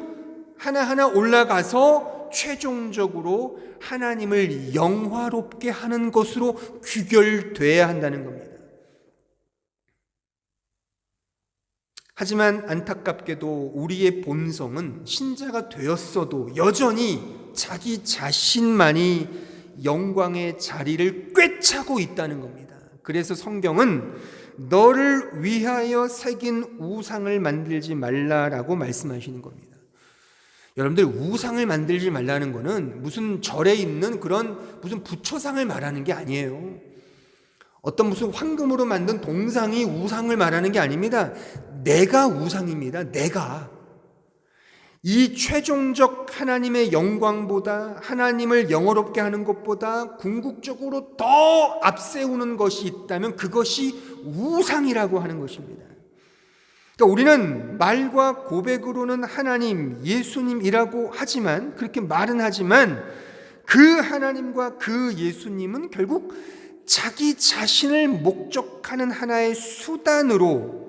하나하나 올라가서 최종적으로 하나님을 영화롭게 하는 것으로 귀결돼야 한다는 겁니다. 하지만 안타깝게도 우리의 본성은 신자가 되었어도 여전히 자기 자신만이 영광의 자리를 꿰차고 있다는 겁니다. 그래서 성경은 너를 위하여 새긴 우상을 만들지 말라라고 말씀하시는 겁니다. 여러분들, 우상을 만들지 말라는 것은 무슨 절에 있는 그런 무슨 부처상을 말하는 게 아니에요. 어떤 무슨 황금으로 만든 동상이 우상을 말하는 게 아닙니다. 내가 우상입니다. 내가. 이 최종적 하나님의 영광보다, 하나님을 영화롭게 하는 것보다 궁극적으로 더 앞세우는 것이 있다면 그것이 우상이라고 하는 것입니다. 그러니까 우리는 말과 고백으로는 하나님, 예수님이라고 하지만, 그렇게 말은 하지만 그 하나님과 그 예수님은 결국 자기 자신을 목적하는 하나의 수단으로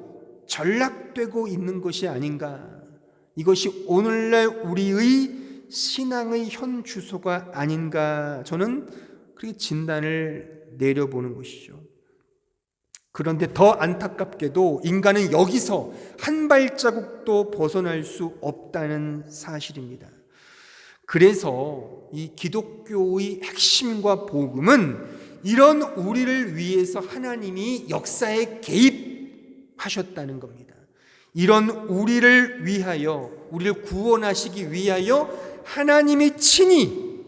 전락되고 있는 것이 아닌가. 이것이 오늘날 우리의 신앙의 현 주소가 아닌가, 저는 그렇게 진단을 내려보는 것이죠. 그런데 더 안타깝게도 인간은 여기서 한 발자국도 벗어날 수 없다는 사실입니다. 그래서 이 기독교의 핵심과 복음은 이런 우리를 위해서 하나님이 역사에 개입하셨다는 겁니다. 이런 우리를 위하여, 우리를 구원하시기 위하여 하나님이 친히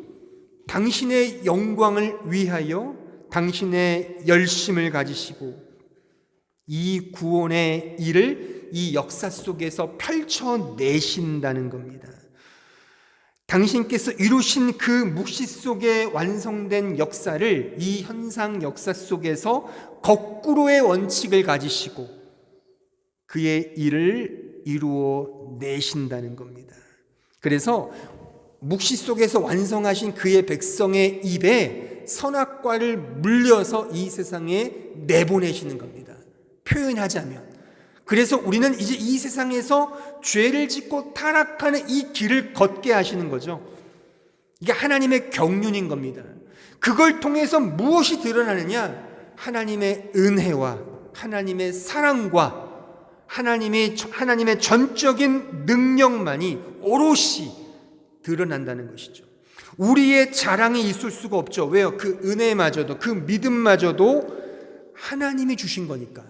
당신의 영광을 위하여 당신의 열심을 가지시고 이 구원의 일을 이 역사 속에서 펼쳐내신다는 겁니다. 당신께서 이루신 그 묵시 속에 완성된 역사를 이 현상 역사 속에서 거꾸로의 원칙을 가지시고 그의 일을 이루어 내신다는 겁니다. 그래서 묵시 속에서 완성하신 그의 백성의 입에 선악과를 물려서 이 세상에 내보내시는 겁니다. 표현하자면. 그래서 우리는 이제 이 세상에서 죄를 짓고 타락하는 이 길을 걷게 하시는 거죠. 이게 하나님의 경륜인 겁니다. 그걸 통해서 무엇이 드러나느냐? 하나님의 은혜와 하나님의 사랑과 하나님의 전적인 능력만이 오롯이 드러난다는 것이죠. 우리의 자랑이 있을 수가 없죠. 왜요? 그 은혜마저도, 그 믿음마저도 하나님이 주신 거니까.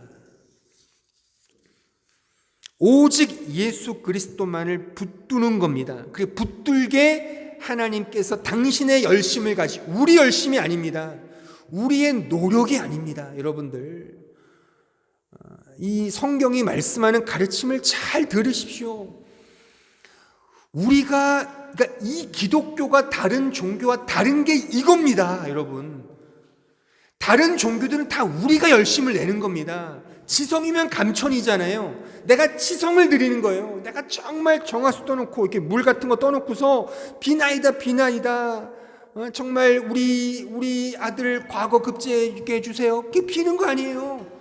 오직 예수 그리스도만을 붙드는 겁니다. 그 붙들게 하나님께서 당신의 열심을 가지고, 우리 열심이 아닙니다. 우리의 노력이 아닙니다. 여러분들, 이 성경이 말씀하는 가르침을 잘 들으십시오. 그러니까 이 기독교가 다른 종교와 다른 게 이겁니다, 여러분. 다른 종교들은 다 우리가 열심을 내는 겁니다. 지성이면 감천이잖아요. 내가 지성을 드리는 거예요. 내가 정말 정화수 떠놓고 이렇게 물 같은 거 떠놓고서 비나이다. 정말 우리 아들 과거 급제해 주세요. 그게 비는 거 아니에요.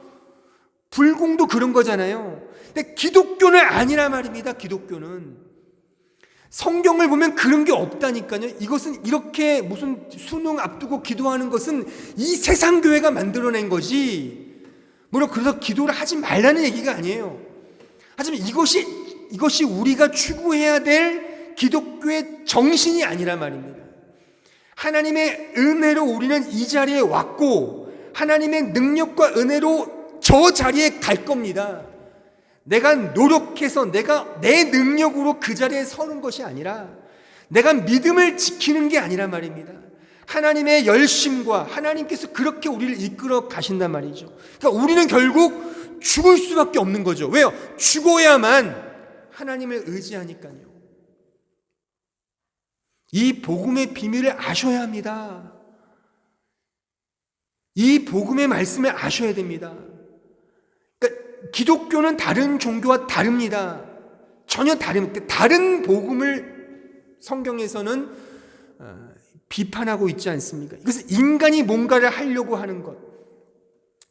불공도 그런 거잖아요. 근데 기독교는 아니란 말입니다. 기독교는 성경을 보면 그런 게 없다니까요. 이것은 이렇게 무슨 수능 앞두고 기도하는 것은 이 세상 교회가 만들어낸 거지, 물론 그래서 기도를 하지 말라는 얘기가 아니에요. 하지만 이것이 우리가 추구해야 될 기독교의 정신이 아니란 말입니다. 하나님의 은혜로 우리는 이 자리에 왔고 하나님의 능력과 은혜로 저 자리에 갈 겁니다. 내가 노력해서 내가 내 능력으로 그 자리에 서는 것이 아니라 내가 믿음을 지키는 게 아니란 말입니다. 하나님의 열심과 하나님께서 그렇게 우리를 이끌어 가신단 말이죠. 그러니까 우리는 결국 죽을 수밖에 없는 거죠. 왜요? 죽어야만 하나님을 의지하니까요. 이 복음의 비밀을 아셔야 합니다. 이 복음의 말씀을 아셔야 됩니다. 그러니까 기독교는 다른 종교와 다릅니다. 전혀 다릅니다. 다른 복음을 성경에서는 비판하고 있지 않습니까? 이것은 인간이 뭔가를 하려고 하는 것.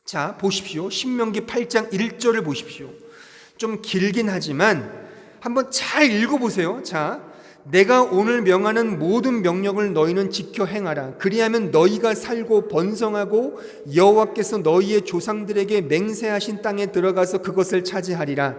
자, 보십시오. 신명기 8장 1절을 보십시오. 좀 길긴 하지만 한번 잘 읽어보세요. 자, 내가 오늘 명하는 모든 명령을 너희는 지켜 행하라. 그리하면 너희가 살고 번성하고 여호와께서 너희의 조상들에게 맹세하신 땅에 들어가서 그것을 차지하리라.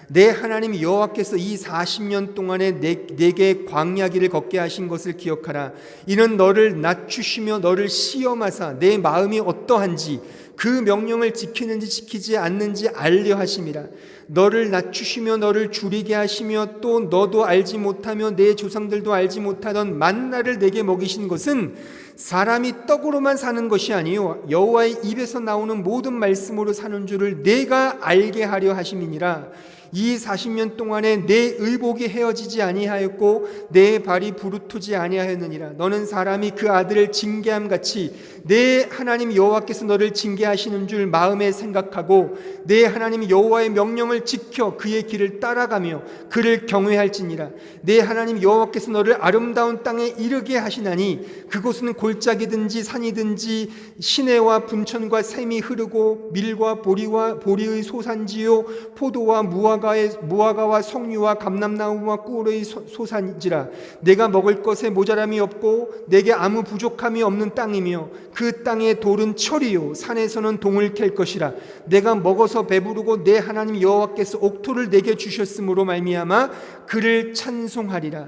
내 하나님 여호와께서 이 40년 동안에 내게 광야길을 걷게 하신 것을 기억하라. 이는 너를 낮추시며 너를 시험하사 내 마음이 어떠한지 그 명령을 지키는지 지키지 않는지 알려 하심이라. 너를 낮추시며 너를 줄이게 하시며 또 너도 알지 못하며 내 조상들도 알지 못하던 만나를 내게 먹이신 것은 사람이 떡으로만 사는 것이 아니요 여호와의 입에서 나오는 모든 말씀으로 사는 줄을 내가 알게 하려 하심이니라. 이 40년 동안에 내 의복이 헤어지지 아니하였고 내 발이 부르트지 아니하였느니라. 너는 사람이 그 아들을 징계함 같이 내 하나님 여호와께서 너를 징계하시는 줄 마음에 생각하고 내 하나님 여호와의 명령을 지켜 그의 길을 따라가며 그를 경외할지니라. 내 하나님 여호와께서 너를 아름다운 땅에 이르게 하시나니 그곳은 골짜기든지 산이든지 시내와 분천과 샘이 흐르고 밀과 보리의 소산지요 포도와 무화과와 석류와 감람나무와 꿀의 소산지라. 내가 먹을 것에 모자람이 없고 내게 아무 부족함이 없는 땅이며 그 땅의 돌은 철이요 산에서는 동을 캘 것이라. 내가 먹어서 배부르고 내 하나님 여호와께서 옥토를 내게 주셨으므로 말미암아 그를 찬송하리라.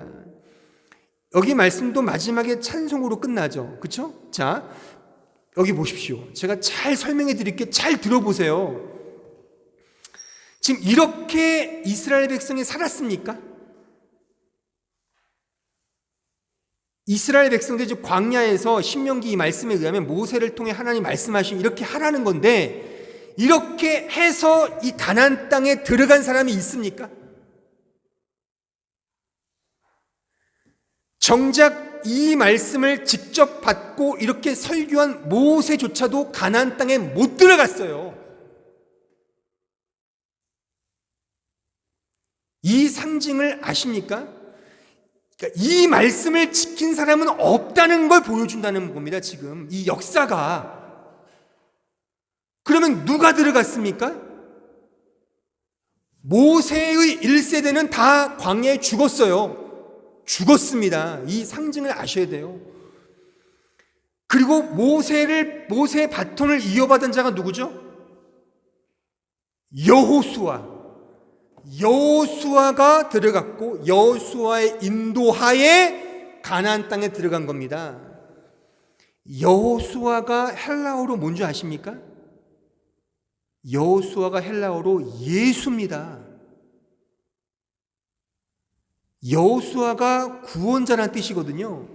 여기 말씀도 마지막에 찬송으로 끝나죠. 그렇죠? 자, 여기 보십시오. 제가 잘 설명해 드릴게요. 잘 들어보세요. 지금 이렇게 이스라엘 백성이 살았습니까? 이스라엘 백성들이 지금 광야에서 신명기 이 말씀에 의하면 모세를 통해 하나님 말씀하신 이렇게 하라는 건데 이렇게 해서 이 가나안 땅에 들어간 사람이 있습니까? 정작 이 말씀을 직접 받고 이렇게 설교한 모세조차도 가나안 땅에 못 들어갔어요. 이 상징을 아십니까? 그러니까 이 말씀을 지킨 사람은 없다는 걸 보여준다는 겁니다. 지금 이 역사가. 그러면 누가 들어갔습니까? 모세의 1세대는 다 광야에 죽었어요. 죽었습니다. 이 상징을 아셔야 돼요. 그리고 모세의 바톤을 이어받은 자가 누구죠? 여호수아가 들어갔고 여호수아의 인도하에 가나안 땅에 들어간 겁니다. 여호수아가 헬라어로 뭔지 아십니까? 여호수아가 헬라어로 예수입니다. 여호수아가 구원자라는 뜻이거든요.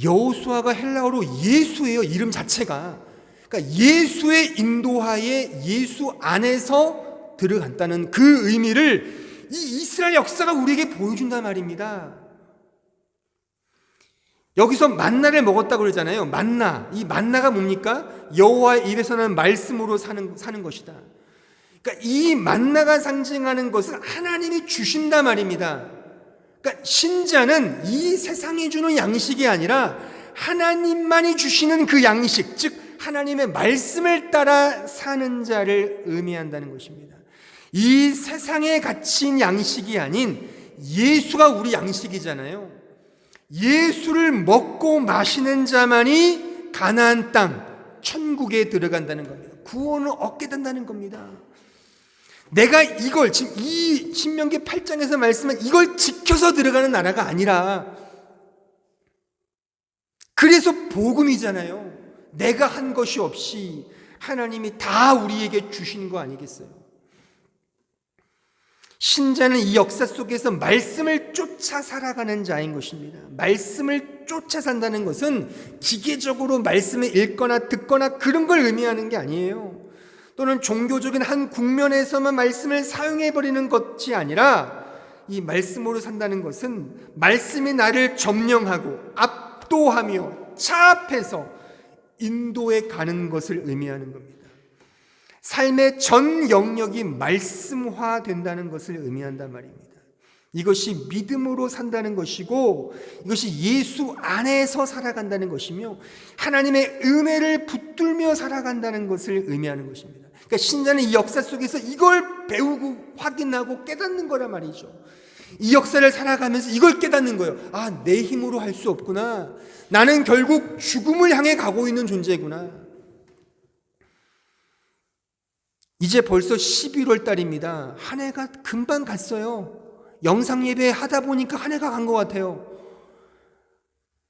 여호수아가 헬라어로 예수예요. 이름 자체가. 그러니까 예수의 인도하에 예수 안에서 들어간다는 그 의미를 이 이스라엘 역사가 우리에게 보여준단 말입니다. 여기서 만나를 먹었다고 그러잖아요. 이 만나가 뭡니까? 여호와의 입에서 나는 말씀으로 사는 것이다. 그러니까 이 만나가 상징하는 것은 하나님이 주신단 말입니다. 그러니까 신자는 이 세상이 주는 양식이 아니라 하나님만이 주시는 그 양식, 즉 하나님의 말씀을 따라 사는 자를 의미한다는 것입니다. 이 세상에 갇힌 양식이 아닌 예수가 우리 양식이잖아요. 예수를 먹고 마시는 자만이 가나안 땅, 천국에 들어간다는 겁니다. 구원을 얻게 된다는 겁니다. 내가 이걸 지금 이 신명기 8장에서 말씀한 이걸 지켜서 들어가는 나라가 아니라 그래서 복음이잖아요. 내가 한 것이 없이 하나님이 다 우리에게 주신 거 아니겠어요? 신자는 이 역사 속에서 말씀을 쫓아 살아가는 자인 것입니다. 말씀을 쫓아 산다는 것은 기계적으로 말씀을 읽거나 듣거나 그런 걸 의미하는 게 아니에요. 또는 종교적인 한 국면에서만 말씀을 사용해버리는 것이 아니라 이 말씀으로 산다는 것은 말씀이 나를 점령하고 압도하며 차압해서 인도해 가는 것을 의미하는 겁니다. 삶의 전 영역이 말씀화 된다는 것을 의미한단 말입니다. 이것이 믿음으로 산다는 것이고 이것이 예수 안에서 살아간다는 것이며 하나님의 은혜를 붙들며 살아간다는 것을 의미하는 것입니다. 그러니까 신자는 이 역사 속에서 이걸 배우고 확인하고 깨닫는 거란 말이죠. 이 역사를 살아가면서 이걸 깨닫는 거예요. 아, 내 힘으로 할 수 없구나. 나는 결국 죽음을 향해 가고 있는 존재구나. 이제 벌써 11월 달입니다. 한 해가 금방 갔어요. 영상 예배 하다 보니까 한 해가 간 것 같아요.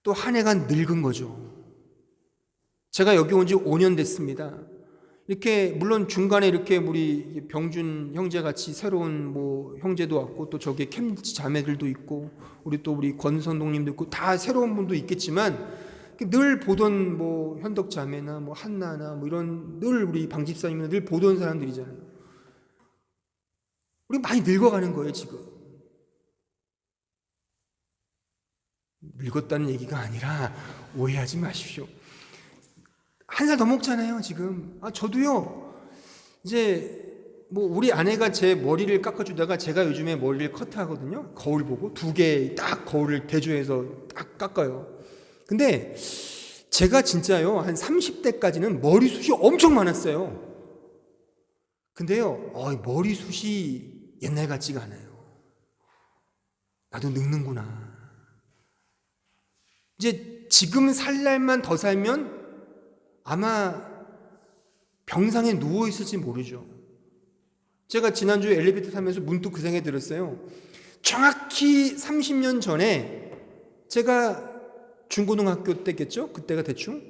또 한 해가 늙은 거죠. 제가 여기 온 지 5년 됐습니다. 이렇게 물론 중간에 이렇게 우리 병준 형제 같이 새로운 뭐 형제도 왔고 또 저기 캠 자매들도 있고 우리 또 우리 권선동님도 있고 다 새로운 분도 있겠지만 늘 보던 뭐 현덕 자매나 뭐 한나나 뭐 이런 늘 우리 방 집사님이나 늘 보던 사람들이잖아요. 우리 많이 늙어가는 거예요 지금. 늙었다는 얘기가 아니라 오해하지 마십시오. 한 살 더 먹잖아요 지금. 아 저도요. 이제 뭐 우리 아내가 제 머리를 깎아주다가 제가 요즘에 머리를 커트하거든요. 거울 보고 2개 딱 거울을 대조해서 딱 깎아요. 근데 제가 진짜요 한 30대까지는 머리숱이 엄청 많았어요. 근데요 머리숱이 옛날 같지가 않아요. 나도 늙는구나. 이제 지금 살 날만 더 살면 아마 병상에 누워 있을지 모르죠. 제가 지난주에 엘리베이터 타면서 문득 그 생각이 들었어요. 정확히 30년 전에 제가 중고등학교 때겠죠? 그때가 대충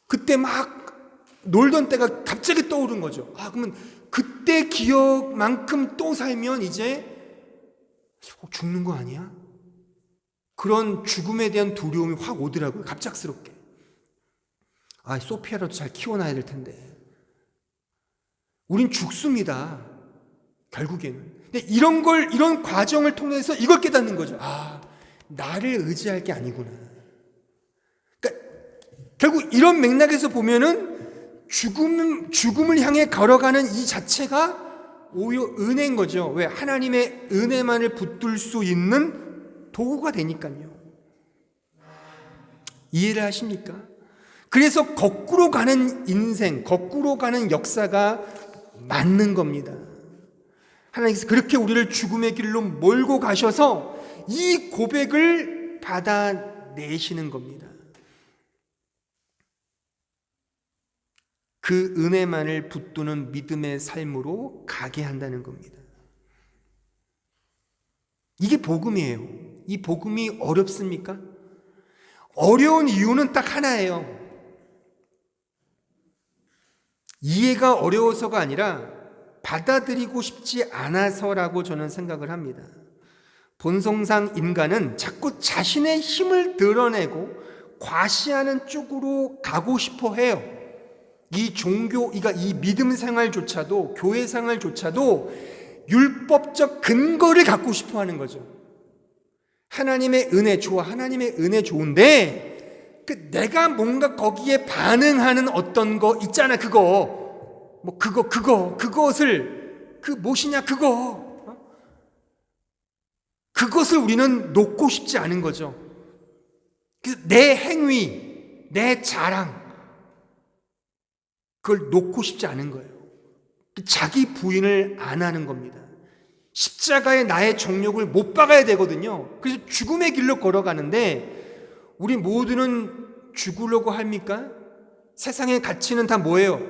그때 막 놀던 때가 갑자기 떠오른 거죠. 아 그러면 그때 기억만큼 또 살면 이제 죽는 거 아니야? 그런 죽음에 대한 두려움이 확 오더라고요. 갑작스럽게. 아 소피아라도 잘 키워놔야 될 텐데. 우린 죽습니다. 결국에는. 근데 이런 과정을 통해서 이걸 깨닫는 거죠. 아 나를 의지할 게 아니구나. 그러니까 결국 이런 맥락에서 보면은 죽음을 향해 걸어가는 이 자체가 오히려 은혜인 거죠. 왜? 하나님의 은혜만을 붙들 수 있는 도구가 되니까요. 이해를 하십니까? 그래서 거꾸로 가는 인생, 거꾸로 가는 역사가 맞는 겁니다. 하나님께서 그렇게 우리를 죽음의 길로 몰고 가셔서 이 고백을 받아내시는 겁니다. 그 은혜만을 붙드는 믿음의 삶으로 가게 한다는 겁니다. 이게 복음이에요. 이 복음이 어렵습니까? 어려운 이유는 딱 하나예요. 이해가 어려워서가 아니라 받아들이고 싶지 않아서라고 저는 생각을 합니다. 본성상 인간은 자꾸 자신의 힘을 드러내고 과시하는 쪽으로 가고 싶어 해요. 이 믿음 생활조차도, 교회 생활조차도 율법적 근거를 갖고 싶어 하는 거죠. 하나님의 은혜 좋아, 하나님의 은혜 좋은데 내가 뭔가 거기에 반응하는 어떤 거 있잖아. 그것을 무엇이냐 그것을 우리는 놓고 싶지 않은 거죠. 그래서 내 행위, 내 자랑 그걸 놓고 싶지 않은 거예요. 자기 부인을 안 하는 겁니다. 십자가에 나의 정욕을 못 박아야 되거든요. 그래서 죽음의 길로 걸어가는데 우리 모두는 죽으려고 합니까? 세상의 가치는 다 뭐예요?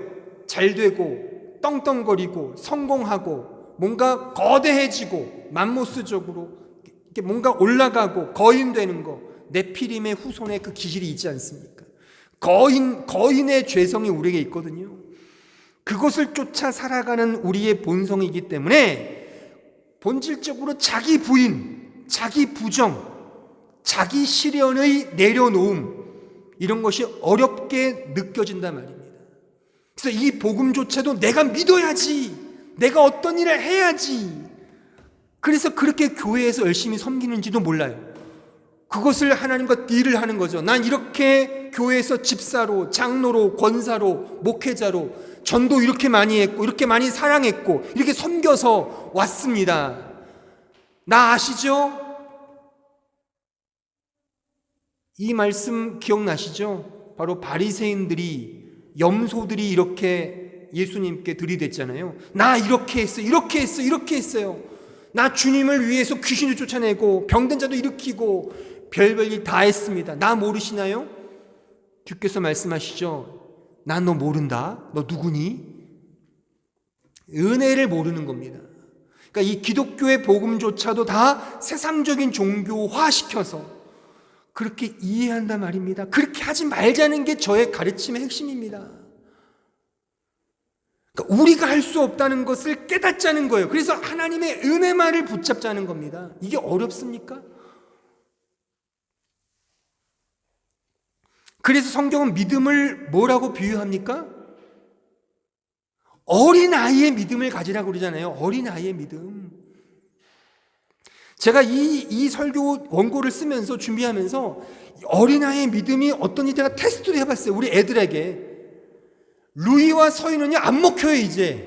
잘 되고 떵떵거리고 성공하고 뭔가 거대해지고 맘모스적으로 이렇게 뭔가 올라가고 거인되는 거, 네피림의 후손의 그 기질이 있지 않습니까? 거인의 죄성이 우리에게 있거든요. 그것을 쫓아 살아가는 우리의 본성이기 때문에 본질적으로 자기 부인, 자기 부정, 자기 실현의 내려놓음, 이런 것이 어렵게 느껴진단 말입니다. 그래서 이 복음조차도 내가 믿어야지, 내가 어떤 일을 해야지, 그래서 그렇게 교회에서 열심히 섬기는지도 몰라요. 그것을 하나님과 딜을 하는 거죠. 난 이렇게 교회에서 집사로, 장로로, 권사로, 목회자로 전도 이렇게 많이 했고, 이렇게 많이 사랑했고, 이렇게 섬겨서 왔습니다. 나 아시죠? 이 말씀 기억나시죠? 바로 바리새인들이, 염소들이 이렇게 예수님께 들이댔잖아요. 나 이렇게 했어, 이렇게 했어, 이렇게 했어요. 나 주님을 위해서 귀신을 쫓아내고 병든 자도 일으키고 별별 일 다 했습니다. 나 모르시나요? 주께서 말씀하시죠. 난 너 모른다. 너 누구니? 은혜를 모르는 겁니다. 그러니까 이 기독교의 복음조차도 다 세상적인 종교화시켜서 그렇게 이해한단 말입니다. 그렇게 하지 말자는 게 저의 가르침의 핵심입니다. 그러니까 우리가 할 수 없다는 것을 깨닫자는 거예요. 그래서 하나님의 은혜만을 붙잡자는 겁니다. 이게 어렵습니까? 그래서 성경은 믿음을 뭐라고 비유합니까? 어린아이의 믿음을 가지라고 그러잖아요. 어린아이의 믿음. 제가 이 설교 원고를 쓰면서 준비하면서 어린아이의 믿음이 어떤지 제가 테스트를 해봤어요. 우리 애들에게. 루이와 서희는요 안 먹혀요. 이제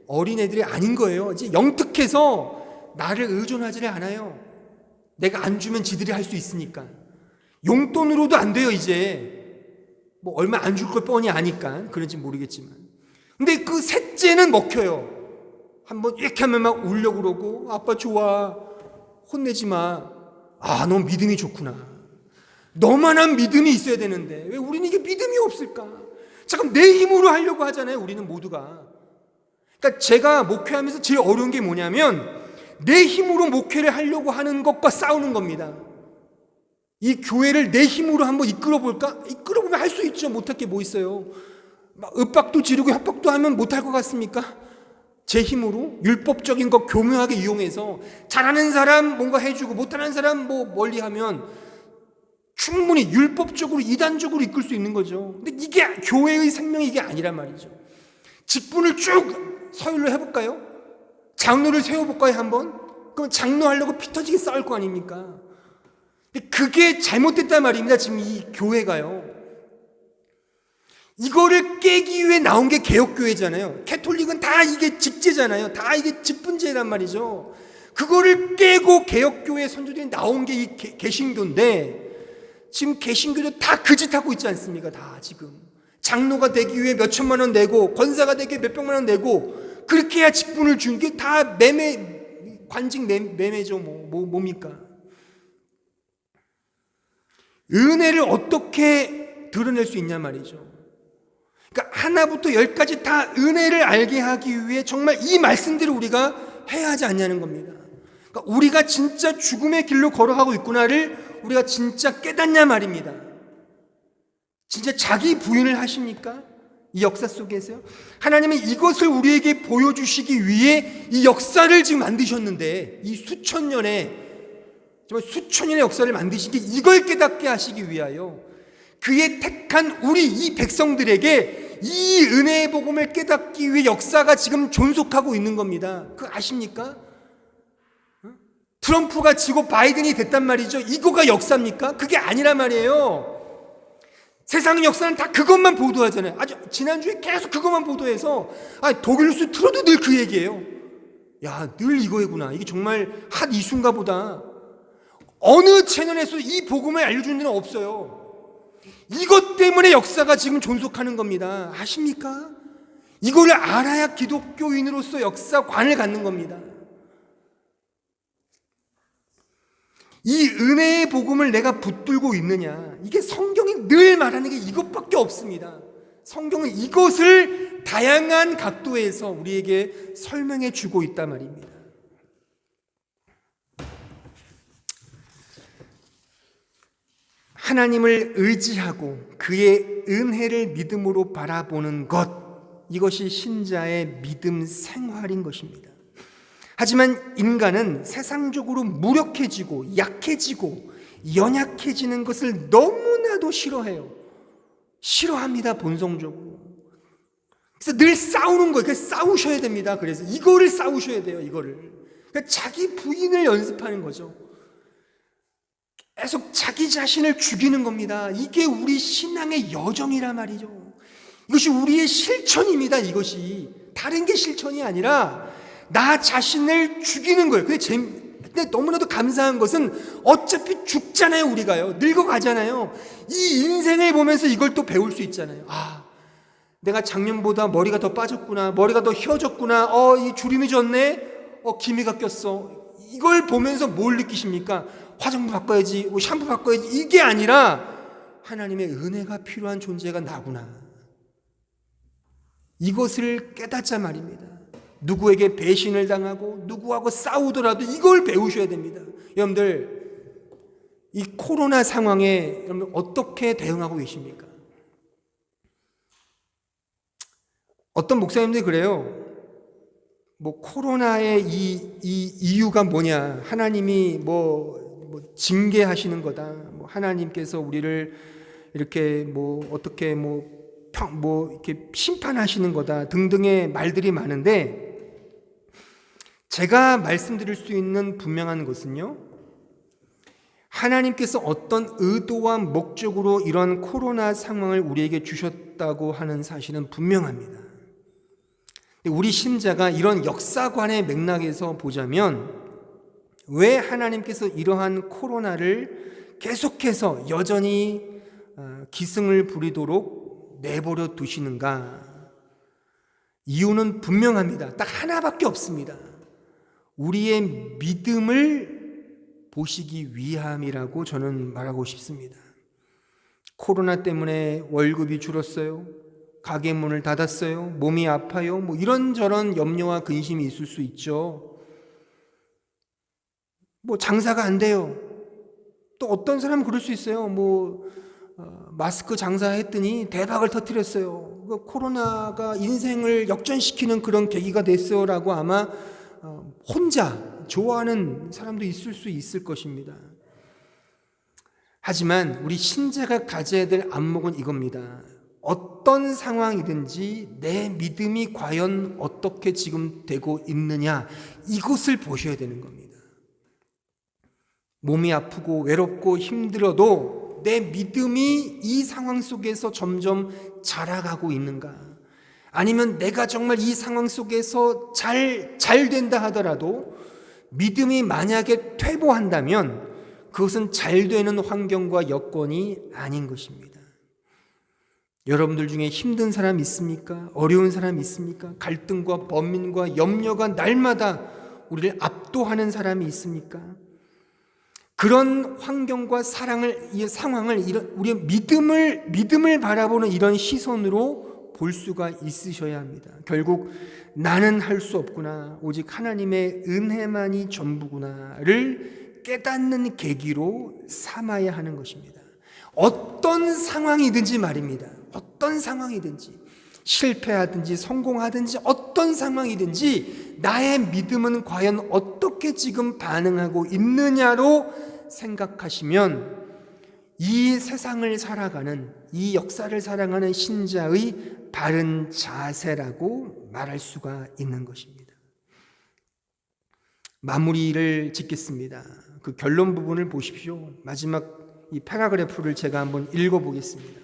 어린애들이 아닌 거예요. 이제 영특해서 나를 의존하지를 않아요. 내가 안 주면 지들이 할 수 있으니까. 용돈으로도 안 돼요. 이제 뭐 얼마 안 줄 걸 뻔히 아니까 그런지 모르겠지만. 근데 그 셋째는 먹혀요. 한번 이렇게 하면 막 울려고 그러고, 아빠 좋아, 혼내지 마. 아, 너 믿음이 좋구나. 너만한 믿음이 있어야 되는데 왜 우리는 이게 믿음이 없을까? 잠깐 내 힘으로 하려고 하잖아요. 우리는 모두가. 그러니까 제가 목회하면서 제일 어려운 게 뭐냐면 내 힘으로 목회를 하려고 하는 것과 싸우는 겁니다. 이 교회를 내 힘으로 한번 이끌어볼까? 이끌어보면 할 수 있죠. 못할 게 뭐 있어요. 막 윽박도 지르고 협박도 하면 못할 것 같습니까? 제 힘으로 율법적인 거 교묘하게 이용해서 잘하는 사람 뭔가 해주고 못하는 사람 뭐 멀리하면 충분히 율법적으로 이단적으로 이끌 수 있는 거죠. 근데 이게 교회의 생명이 이게 아니란 말이죠. 직분을 쭉 서열로 해볼까요? 장로를 세워볼까요 한번? 그럼 장로 하려고 피 터지게 싸울 거 아닙니까? 근데 그게 잘못됐단 말입니다. 지금 이 교회가요. 이거를 깨기 위해 나온 게 개혁교회잖아요. 캐톨릭은 다 이게 직제잖아요. 다 이게 직분제란 말이죠. 그거를 깨고 개혁교회 선조들이 나온 게 이 개신교인데 지금 개신교도 다 그 짓 하고 있지 않습니까? 다 지금 장로가 되기 위해 몇 천만 원 내고 권사가 되기 위해 몇 백만 원 내고 그렇게 해야 직분을 주는 게 다 매매, 관직 매매죠. 뭡니까? 은혜를 어떻게 드러낼 수 있냐 말이죠. 그러니까 하나부터 열까지 다 은혜를 알게 하기 위해 정말 이 말씀대로 우리가 해야 하지 않냐는 겁니다. 그러니까 우리가 진짜 죽음의 길로 걸어가고 있구나를 우리가 진짜 깨닫냐 말입니다. 진짜 자기 부인을 하십니까? 이 역사 속에서요. 하나님은 이것을 우리에게 보여주시기 위해 이 역사를 지금 만드셨는데 이 수천 년의 정말 수천 년의 역사를 만드신 게 이걸 깨닫게 하시기 위하여 그의 택한 우리 이 백성들에게 이 은혜의 복음을 깨닫기 위해 역사가 지금 존속하고 있는 겁니다. 그거 아십니까? 트럼프가 지고 바이든이 됐단 말이죠. 이거가 역사입니까? 그게 아니란 말이에요. 세상 역사는 다 그것만 보도하잖아요. 아주 지난주에 계속 그것만 보도해서 독일 뉴스 틀어도 늘 그 얘기예요. 야, 늘 이거구나. 이게 정말 핫 이슈인가 보다. 어느 채널에서 이 복음을 알려주는 데는 없어요. 이것 때문에 역사가 지금 존속하는 겁니다. 아십니까? 이걸 알아야 기독교인으로서 역사관을 갖는 겁니다. 이 은혜의 복음을 내가 붙들고 있느냐, 이게 성경이 늘 말하는 게 이것밖에 없습니다. 성경은 이것을 다양한 각도에서 우리에게 설명해 주고 있단 말입니다. 하나님을 의지하고 그의 은혜를 믿음으로 바라보는 것, 이것이 신자의 믿음 생활인 것입니다. 하지만 인간은 세상적으로 무력해지고 약해지고 연약해지는 것을 너무나도 싫어합니다, 본성적으로. 그래서 늘 싸우는 거예요. 그래서 싸우셔야 됩니다. 그래서 이거를 싸우셔야 돼요, 이거를. 그러니까 자기 부인을 연습하는 거죠. 계속 자기 자신을 죽이는 겁니다. 이게 우리 신앙의 여정이란 말이죠. 이것이 우리의 실천입니다, 이것이. 다른 게 실천이 아니라 나 자신을 죽이는 거예요. 근데 너무나도 감사한 것은 어차피 죽잖아요, 우리가요. 늙어가잖아요. 이 인생을 보면서 이걸 또 배울 수 있잖아요. 아, 내가 작년보다 머리가 더 빠졌구나. 머리가 더 휘어졌구나. 이 주름이 졌네. 기미가 꼈어. 이걸 보면서 뭘 느끼십니까? 화장품 바꿔야지, 샴푸 바꿔야지. 이게 아니라 하나님의 은혜가 필요한 존재가 나구나. 이것을 깨닫자 말입니다. 누구에게 배신을 당하고 누구하고 싸우더라도 이걸 배우셔야 됩니다. 여러분들, 이 코로나 상황에 여러분 어떻게 대응하고 계십니까? 어떤 목사님들이 그래요. 코로나의 이 이유가 뭐냐? 하나님이 징계하시는 거다. 하나님께서 우리를 이렇게 어떻게 이렇게 심판하시는 거다 등등의 말들이 많은데, 제가 말씀드릴 수 있는 분명한 것은요, 하나님께서 어떤 의도와 목적으로 이런 코로나 상황을 우리에게 주셨다고 하는 사실은 분명합니다. 우리 신자가 이런 역사관의 맥락에서 보자면, 왜 하나님께서 이러한 코로나를 계속해서 여전히 기승을 부리도록 내버려 두시는가? 이유는 분명합니다. 딱 하나밖에 없습니다. 우리의 믿음을 보시기 위함이라고 저는 말하고 싶습니다. 코로나 때문에 월급이 줄었어요. 가게 문을 닫았어요. 몸이 아파요. 이런저런 염려와 근심이 있을 수 있죠. 장사가 안 돼요. 또 어떤 사람은 그럴 수 있어요. 마스크 장사했더니 대박을 터뜨렸어요. 코로나가 인생을 역전시키는 그런 계기가 됐어요라고 아마 혼자 좋아하는 사람도 있을 수 있을 것입니다. 하지만 우리 신자가 가져야 될 안목은 이겁니다. 어떤 상황이든지 내 믿음이 과연 어떻게 지금 되고 있느냐, 이것을 보셔야 되는 겁니다. 몸이 아프고 외롭고 힘들어도 내 믿음이 이 상황 속에서 점점 자라가고 있는가? 아니면 내가 정말 이 상황 속에서 잘 된다 하더라도 믿음이 만약에 퇴보한다면 그것은 잘 되는 환경과 여건이 아닌 것입니다. 여러분들 중에 힘든 사람 있습니까? 어려운 사람 있습니까? 갈등과 번민과 염려가 날마다 우리를 압도하는 사람이 있습니까? 그런 환경과 이 상황을 우리의 믿음을 바라보는 이런 시선으로 볼 수가 있으셔야 합니다. 결국 나는 할 수 없구나, 오직 하나님의 은혜만이 전부구나를 깨닫는 계기로 삼아야 하는 것입니다. 어떤 상황이든지 말입니다. 어떤 상황이든지, 실패하든지 성공하든지 어떤 상황이든지 나의 믿음은 과연 어떻게 지금 반응하고 있느냐로 생각하시면 이 세상을 살아가는, 이 역사를 살아가는 신자의 바른 자세라고 말할 수가 있는 것입니다. 마무리를 짓겠습니다. 그 결론 부분을 보십시오. 마지막 이 패러그래프를 제가 한번 읽어보겠습니다.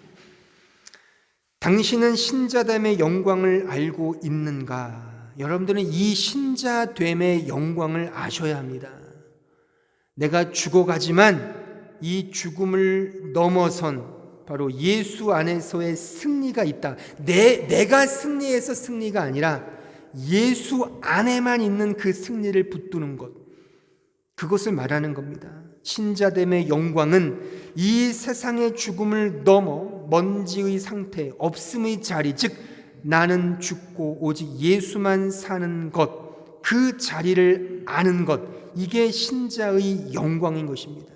당신은 신자됨의 영광을 알고 있는가? 여러분들은 이 신자됨의 영광을 아셔야 합니다. 내가 죽어가지만 이 죽음을 넘어선 바로 예수 안에서의 승리가 있다. 내가 승리해서 승리가 아니라 예수 안에만 있는 그 승리를 붙드는 것, 그것을 말하는 겁니다. 신자됨의 영광은 이 세상의 죽음을 넘어 먼지의 상태, 없음의 자리, 즉 나는 죽고 오직 예수만 사는 것, 그 자리를 아는 것, 이게 신자의 영광인 것입니다.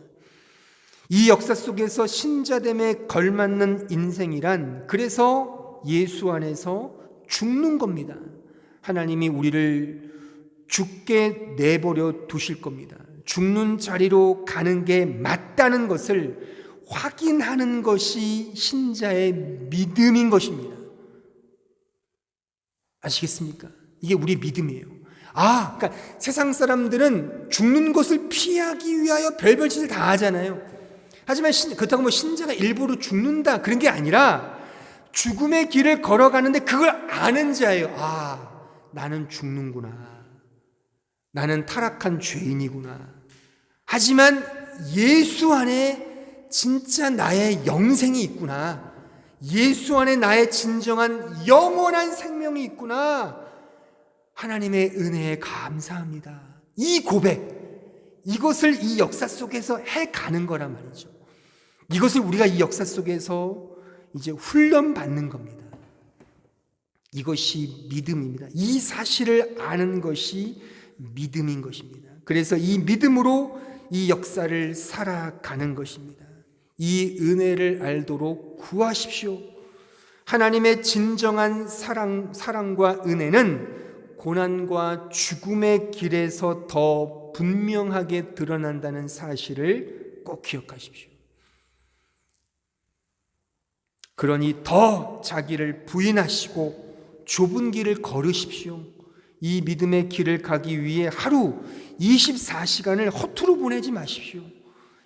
이 역사 속에서 신자됨에 걸맞는 인생이란 그래서 예수 안에서 죽는 겁니다. 하나님이 우리를 죽게 내버려 두실 겁니다. 죽는 자리로 가는 게 맞다는 것을 확인하는 것이 신자의 믿음인 것입니다. 아시겠습니까? 이게 우리 믿음이에요. 그러니까 세상 사람들은 죽는 것을 피하기 위하여 별별 짓을 다 하잖아요. 하지만 그렇다고 뭐 신자가 일부러 죽는다 그런 게 아니라 죽음의 길을 걸어가는데 그걸 아는 자예요. 나는 죽는구나. 나는 타락한 죄인이구나. 하지만 예수 안에 진짜 나의 영생이 있구나. 예수 안에 나의 진정한 영원한 생명이 있구나. 하나님의 은혜에 감사합니다. 이 고백, 이것을 이 역사 속에서 해가는 거란 말이죠. 이것을 우리가 이 역사 속에서 이제 훈련받는 겁니다. 이것이 믿음입니다. 이 사실을 아는 것이 믿음인 것입니다. 그래서 이 믿음으로 이 역사를 살아가는 것입니다. 이 은혜를 알도록 구하십시오. 하나님의 진정한 사랑과 은혜는 고난과 죽음의 길에서 더 분명하게 드러난다는 사실을 꼭 기억하십시오. 그러니 더 자기를 부인하시고 좁은 길을 걸으십시오. 이 믿음의 길을 가기 위해 하루 24시간을 허투루 보내지 마십시오.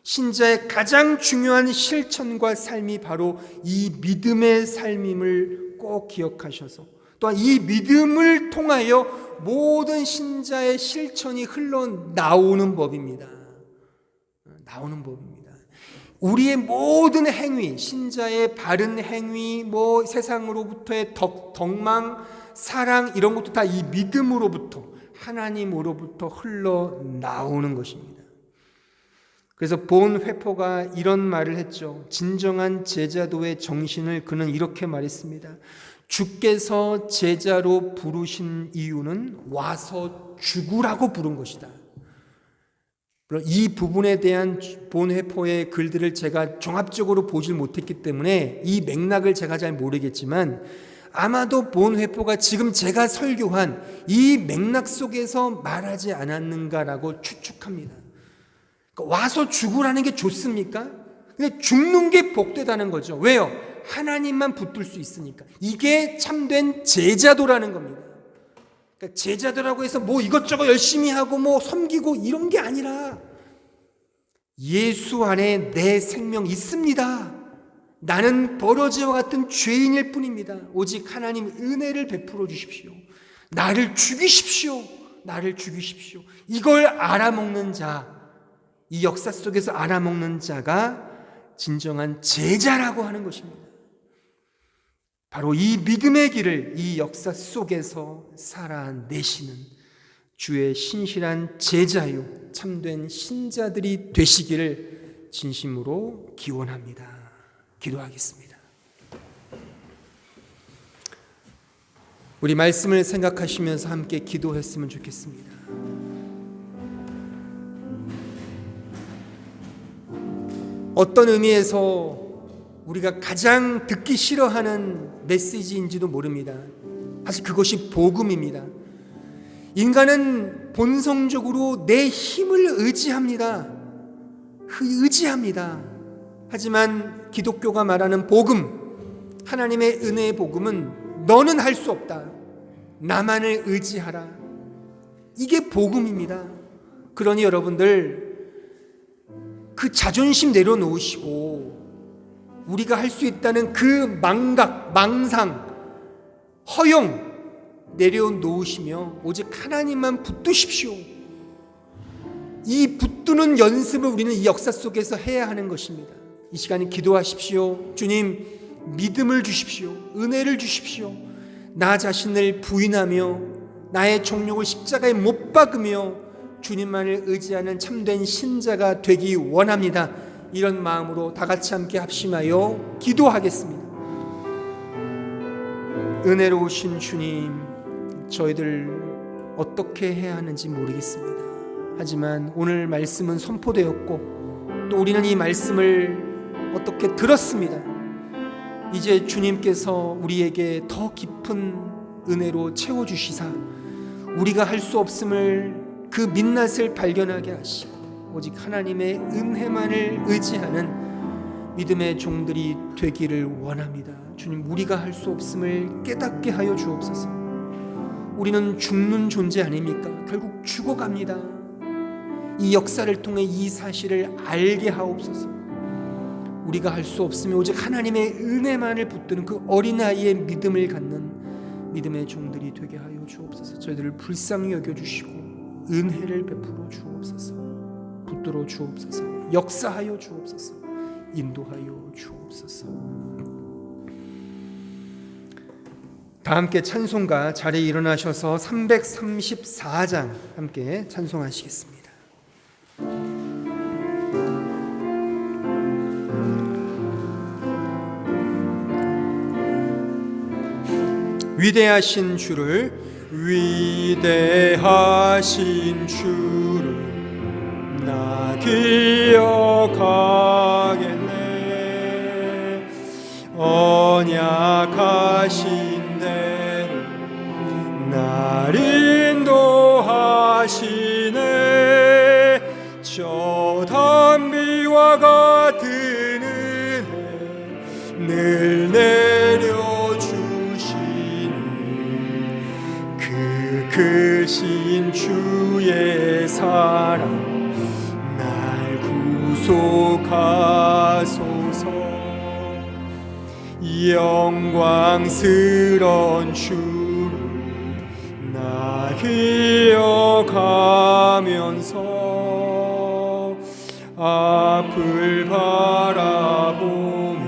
신자의 가장 중요한 실천과 삶이 바로 이 믿음의 삶임을 꼭 기억하셔서 또한 이 믿음을 통하여 모든 신자의 실천이 흘러나오는 법입니다. 나오는 법입니다. 우리의 모든 행위, 신자의 바른 행위, 세상으로부터의 덕망, 사랑 이런 것도 다 이 믿음으로부터 하나님으로부터 흘러나오는 것입니다. 그래서 본회포가 이런 말을 했죠. 진정한 제자도의 정신을 그는 이렇게 말했습니다. 주께서 제자로 부르신 이유는 와서 죽으라고 부른 것이다. 이 부분에 대한 본회포의 글들을 제가 종합적으로 보질 못했기 때문에 이 맥락을 제가 잘 모르겠지만 아마도 본회포가 지금 제가 설교한 이 맥락 속에서 말하지 않았는가라고 추측합니다. 그러니까 와서 죽으라는 게 좋습니까? 근데 죽는 게 복되다는 거죠. 왜요? 하나님만 붙들 수 있으니까. 이게 참된 제자도라는 겁니다. 그러니까 제자도라고 해서 이것저것 열심히 하고 섬기고 이런 게 아니라 예수 안에 내 생명 있습니다. 나는 버러지와 같은 죄인일 뿐입니다. 오직 하나님 은혜를 베풀어 주십시오. 나를 죽이십시오. 나를 죽이십시오. 이걸 알아먹는 자, 이 역사 속에서 알아먹는 자가 진정한 제자라고 하는 것입니다. 바로 이 믿음의 길을 이 역사 속에서 살아내시는 주의 신실한 제자요 참된 신자들이 되시기를 진심으로 기원합니다. 기도하겠습니다. 우리 말씀을 생각하시면서 함께 기도했으면 좋겠습니다. 어떤 의미에서 우리가 가장 듣기 싫어하는 메시지인지도 모릅니다. 사실 그것이 복음입니다. 인간은 본성적으로 내 힘을 의지합니다. 하지만 기독교가 말하는 복음, 하나님의 은혜의 복음은 너는 할 수 없다. 나만을 의지하라. 이게 복음입니다. 그러니 여러분들 그 자존심 내려놓으시고 우리가 할 수 있다는 그 망각, 망상, 허영 내려놓으시며 오직 하나님만 붙드십시오. 이 붙드는 연습을 우리는 이 역사 속에서 해야 하는 것입니다. 이 시간에 기도하십시오. 주님, 믿음을 주십시오. 은혜를 주십시오. 나 자신을 부인하며 나의 정욕을 십자가에 못 박으며 주님만을 의지하는 참된 신자가 되기 원합니다. 이런 마음으로 다 같이 함께 합심하여 기도하겠습니다. 은혜로우신 주님, 저희들 어떻게 해야 하는지 모르겠습니다. 하지만 오늘 말씀은 선포되었고 또 우리는 이 말씀을 어떻게 들었습니다. 이제 주님께서 우리에게 더 깊은 은혜로 채워주시사 우리가 할 수 없음을 그 민낯을 발견하게 하시고 오직 하나님의 은혜만을 의지하는 믿음의 종들이 되기를 원합니다. 주님, 우리가 할 수 없음을 깨닫게 하여 주옵소서. 우리는 죽는 존재 아닙니까? 결국 죽어갑니다. 이 역사를 통해 이 사실을 알게 하옵소서. 우리가 할 수 없으면 오직 하나님의 은혜만을 붙드는 그 어린아이의 믿음을 갖는 믿음의 종들이 되게 하여 주옵소서. 저희들을 불쌍히 여겨주시고 은혜를 베풀어 주옵소서. 붙들어 주옵소서. 역사하여 주옵소서. 인도하여 주옵소서. 다 함께 찬송가 자리에 일어나셔서 334장 함께 찬송하시겠습니다. 위대하신 주를 나 기억하겠네. 언약하신 대로 날 인도하시네. 저 담비와 같은 은혜 늘 내려주시네. 그 크신 주의 사랑 날 구속하소서. 영광스런 주를 나 기억하면서 앞을 바라보며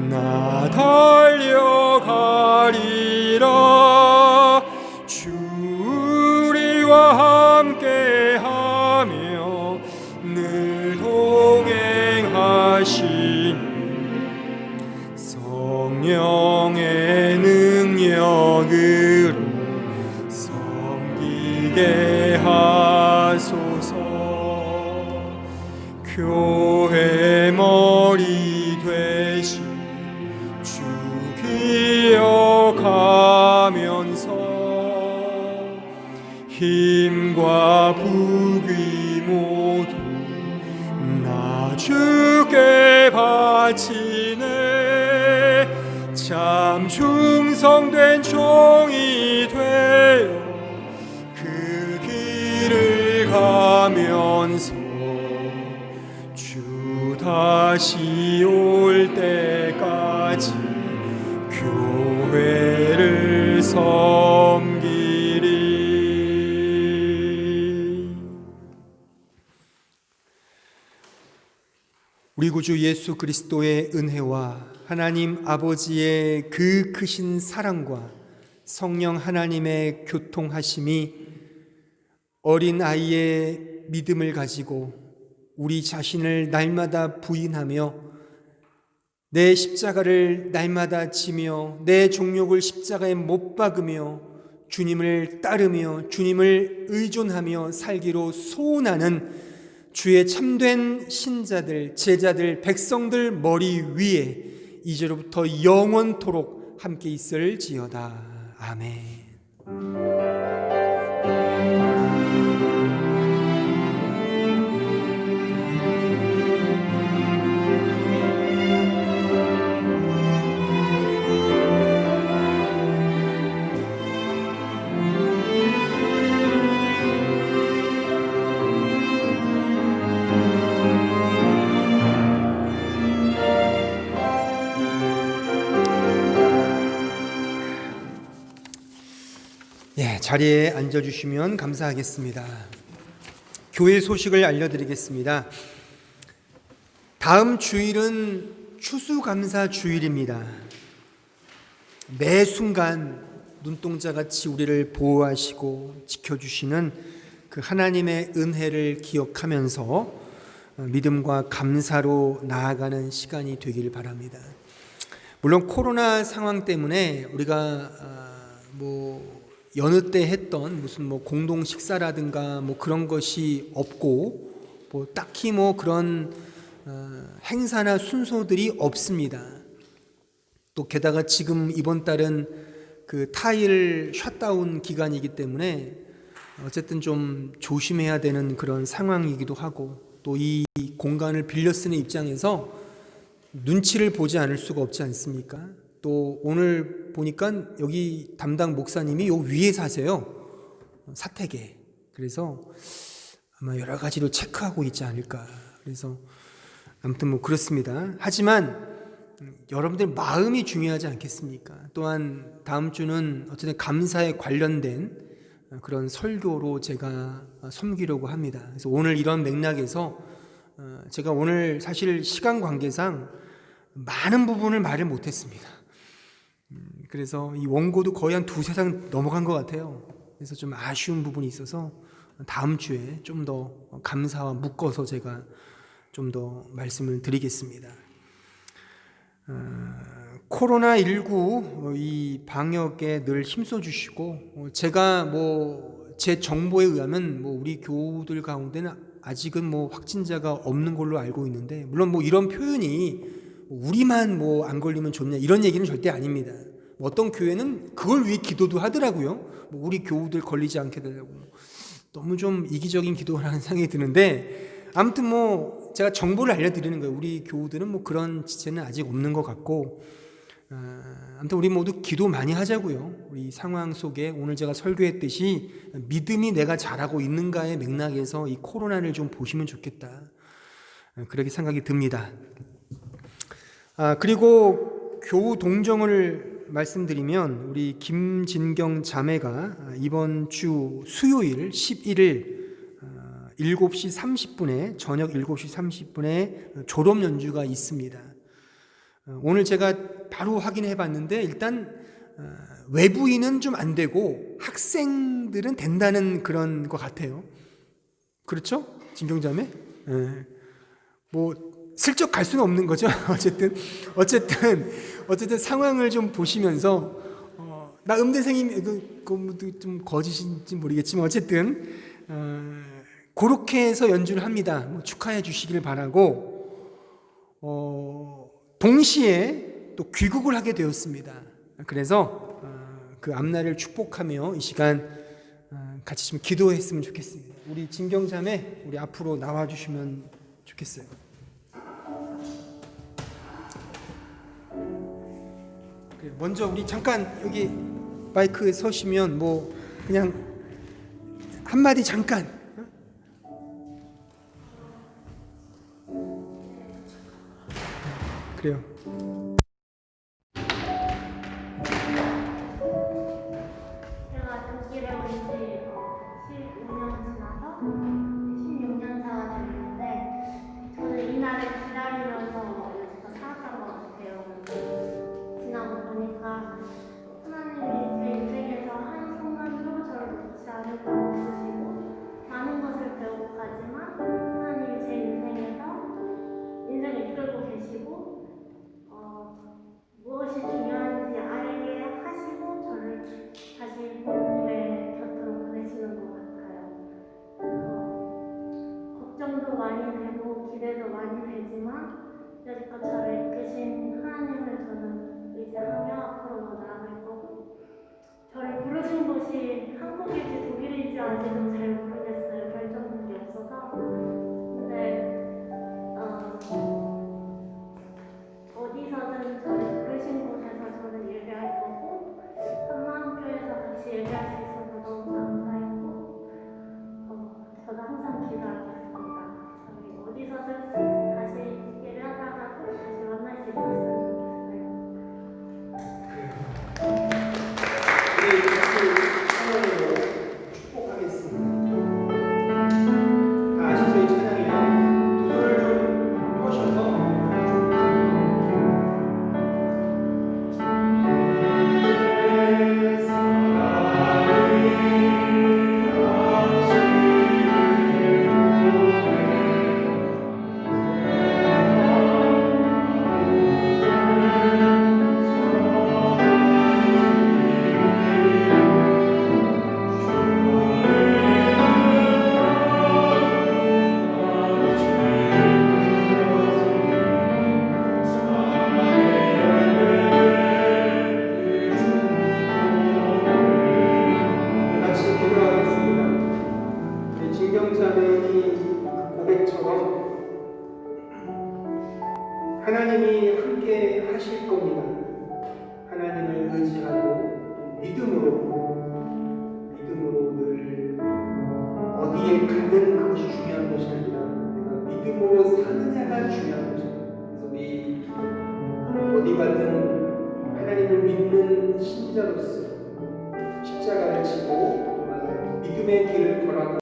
나 달려가리라. 주 우리와 함께하며 늘 동행하시니 성령의 능력으로 섬기게 하소서. 교회 머리 되신 주 기억하면서 힘과 부귀 모두 나 주께 바치네. 참 충성된 종이 되어 그 길을 가면서 주 다시 올 때까지 교회를 섬기리. 우리 구주 예수 그리스도의 은혜와 하나님 아버지의 그 크신 사랑과 성령 하나님의 교통하심이 어린 아이의 믿음을 가지고 우리 자신을 날마다 부인하며 내 십자가를 날마다 지며 내 종욕을 십자가에 못 박으며 주님을 따르며 주님을 의존하며 살기로 소원하는 주의 참된 신자들, 제자들, 백성들 머리 위에 이제로부터 영원토록 함께 있을지어다. 아멘. 자리에 앉아주시면 감사하겠습니다. 교회 소식을 알려드리겠습니다. 다음 주일은 추수감사 주일입니다. 매 순간 눈동자같이 우리를 보호하시고 지켜주시는 그 하나님의 은혜를 기억하면서 믿음과 감사로 나아가는 시간이 되길 바랍니다. 물론 코로나 상황 때문에 우리가 여느 때 했던 무슨 공동 식사라든가 그런 것이 없고 딱히 그런 행사나 순서들이 없습니다. 또 게다가 지금 이번 달은 그 타일 셧다운 기간이기 때문에 어쨌든 좀 조심해야 되는 그런 상황이기도 하고, 또 이 공간을 빌려 쓰는 입장에서 눈치를 보지 않을 수가 없지 않습니까? 또 오늘 보니까 여기 담당 목사님이 요 위에 사세요. 사택에. 그래서 아마 여러 가지로 체크하고 있지 않을까. 그래서 아무튼 뭐 그렇습니다. 하지만 여러분들 마음이 중요하지 않겠습니까? 또한 다음 주는 어쨌든 감사에 관련된 그런 설교로 제가 섬기려고 합니다. 그래서 오늘 이런 맥락에서 제가 오늘 사실 시간 관계상 많은 부분을 말을 못했습니다. 그래서 이 원고도 거의 한 2-3장 넘어간 것 같아요. 그래서 좀 아쉬운 부분이 있어서 다음 주에 좀 더 감사와 묶어서 제가 좀 더 말씀을 드리겠습니다. 코로나19 이 방역에 늘 힘써 주시고, 제가 뭐 제 정보에 의하면 뭐 우리 교우들 가운데는 아직은 뭐 확진자가 없는 걸로 알고 있는데, 물론 뭐 이런 표현이 우리만 뭐 안 걸리면 좋냐 이런 얘기는 절대 아닙니다. 어떤 교회는 그걸 위해 기도도 하더라고요. 뭐 우리 교우들 걸리지 않게 되려고. 너무 좀 이기적인 기도라는 생각이 드는데, 아무튼 뭐 제가 정보를 알려드리는 거예요. 우리 교우들은 뭐 그런 지체는 아직 없는 것 같고, 아무튼 우리 모두 기도 많이 하자고요. 우리 상황 속에 오늘 제가 설교했듯이 믿음이 내가 잘하고 있는가의 맥락에서 이 코로나를 좀 보시면 좋겠다, 그렇게 생각이 듭니다. 그리고 교우 동정을 말씀드리면, 우리 김진경 자매가 이번 주 수요일 11일 7시 30분에 저녁 7시 30분에 졸업 연주가 있습니다. 오늘 제가 바로 확인해 봤는데 일단 외부인은 좀 안 되고 학생들은 된다는 그런 것 같아요. 그렇죠? 진경자매? 뭐 슬쩍 갈 수는 없는 거죠. 어쨌든 상황을 좀 보시면서 나 음대생이 좀 거짓인지 모르겠지만 어쨌든 그렇게 해서 연주를 합니다. 뭐 축하해 주시길 바라고, 동시에 또 귀국을 하게 되었습니다. 그래서 그 앞날을 축복하며 이 시간 같이 좀 기도했으면 좋겠습니다. 우리 진경자매, 우리 앞으로 나와주시면 좋겠어요. 먼저 우리 잠깐 여기 마이크에 서시면 뭐 그냥 한마디 잠깐. 그래요. 제가 독일에 온 지 15년 지나서 16년 차가 됐는데, 저는 이날을 기다리면서 여기서 살았던 것 같아요. 지나고 보니까 하나님이 제 인생에서 한 순간도 저를 놓지 않을 것 없으시고, 많은 것을 배우고 가지만 하나님이 제 인생을 이끌고 계시고, 무엇이 중요한지 알게 하시고 저를 다시 하나님의 곁으로 보내시는 것 같아요. 걱정도 많이 되고 기대도 많이 되지만 여지껏 저를 이끄신 하나님을 저는 의지하며 앞으로도 나아갈 거고, 저를 부르신 곳이 한국일지 독일일지 아직은 잘 모르겠어요. 결정된 게 없어서. 근데 어디서든 저를 부르신 곳에서 저는 예배할 거고, 한마음교회에서 같이 예배할 수 있어서 너무 감사했고, 저도 항상 기도하겠습니다. 저희 어디서든 다시 예배하다가 다시 만날 수 있었으면 좋겠어요. 우리 같이 찬양으로 축복하겠습니다. 다 아시죠? 이 찬양이요. 두 손을 좀 펴셔서 가든 그것이 중요한 것이 아니라 내가 믿음으로 사느냐가 중요한 것입니다. 그래서 우리 어디 가든 하나님을 믿는 신자로서 십자가를 지고 또한 믿음의 길을 걸어가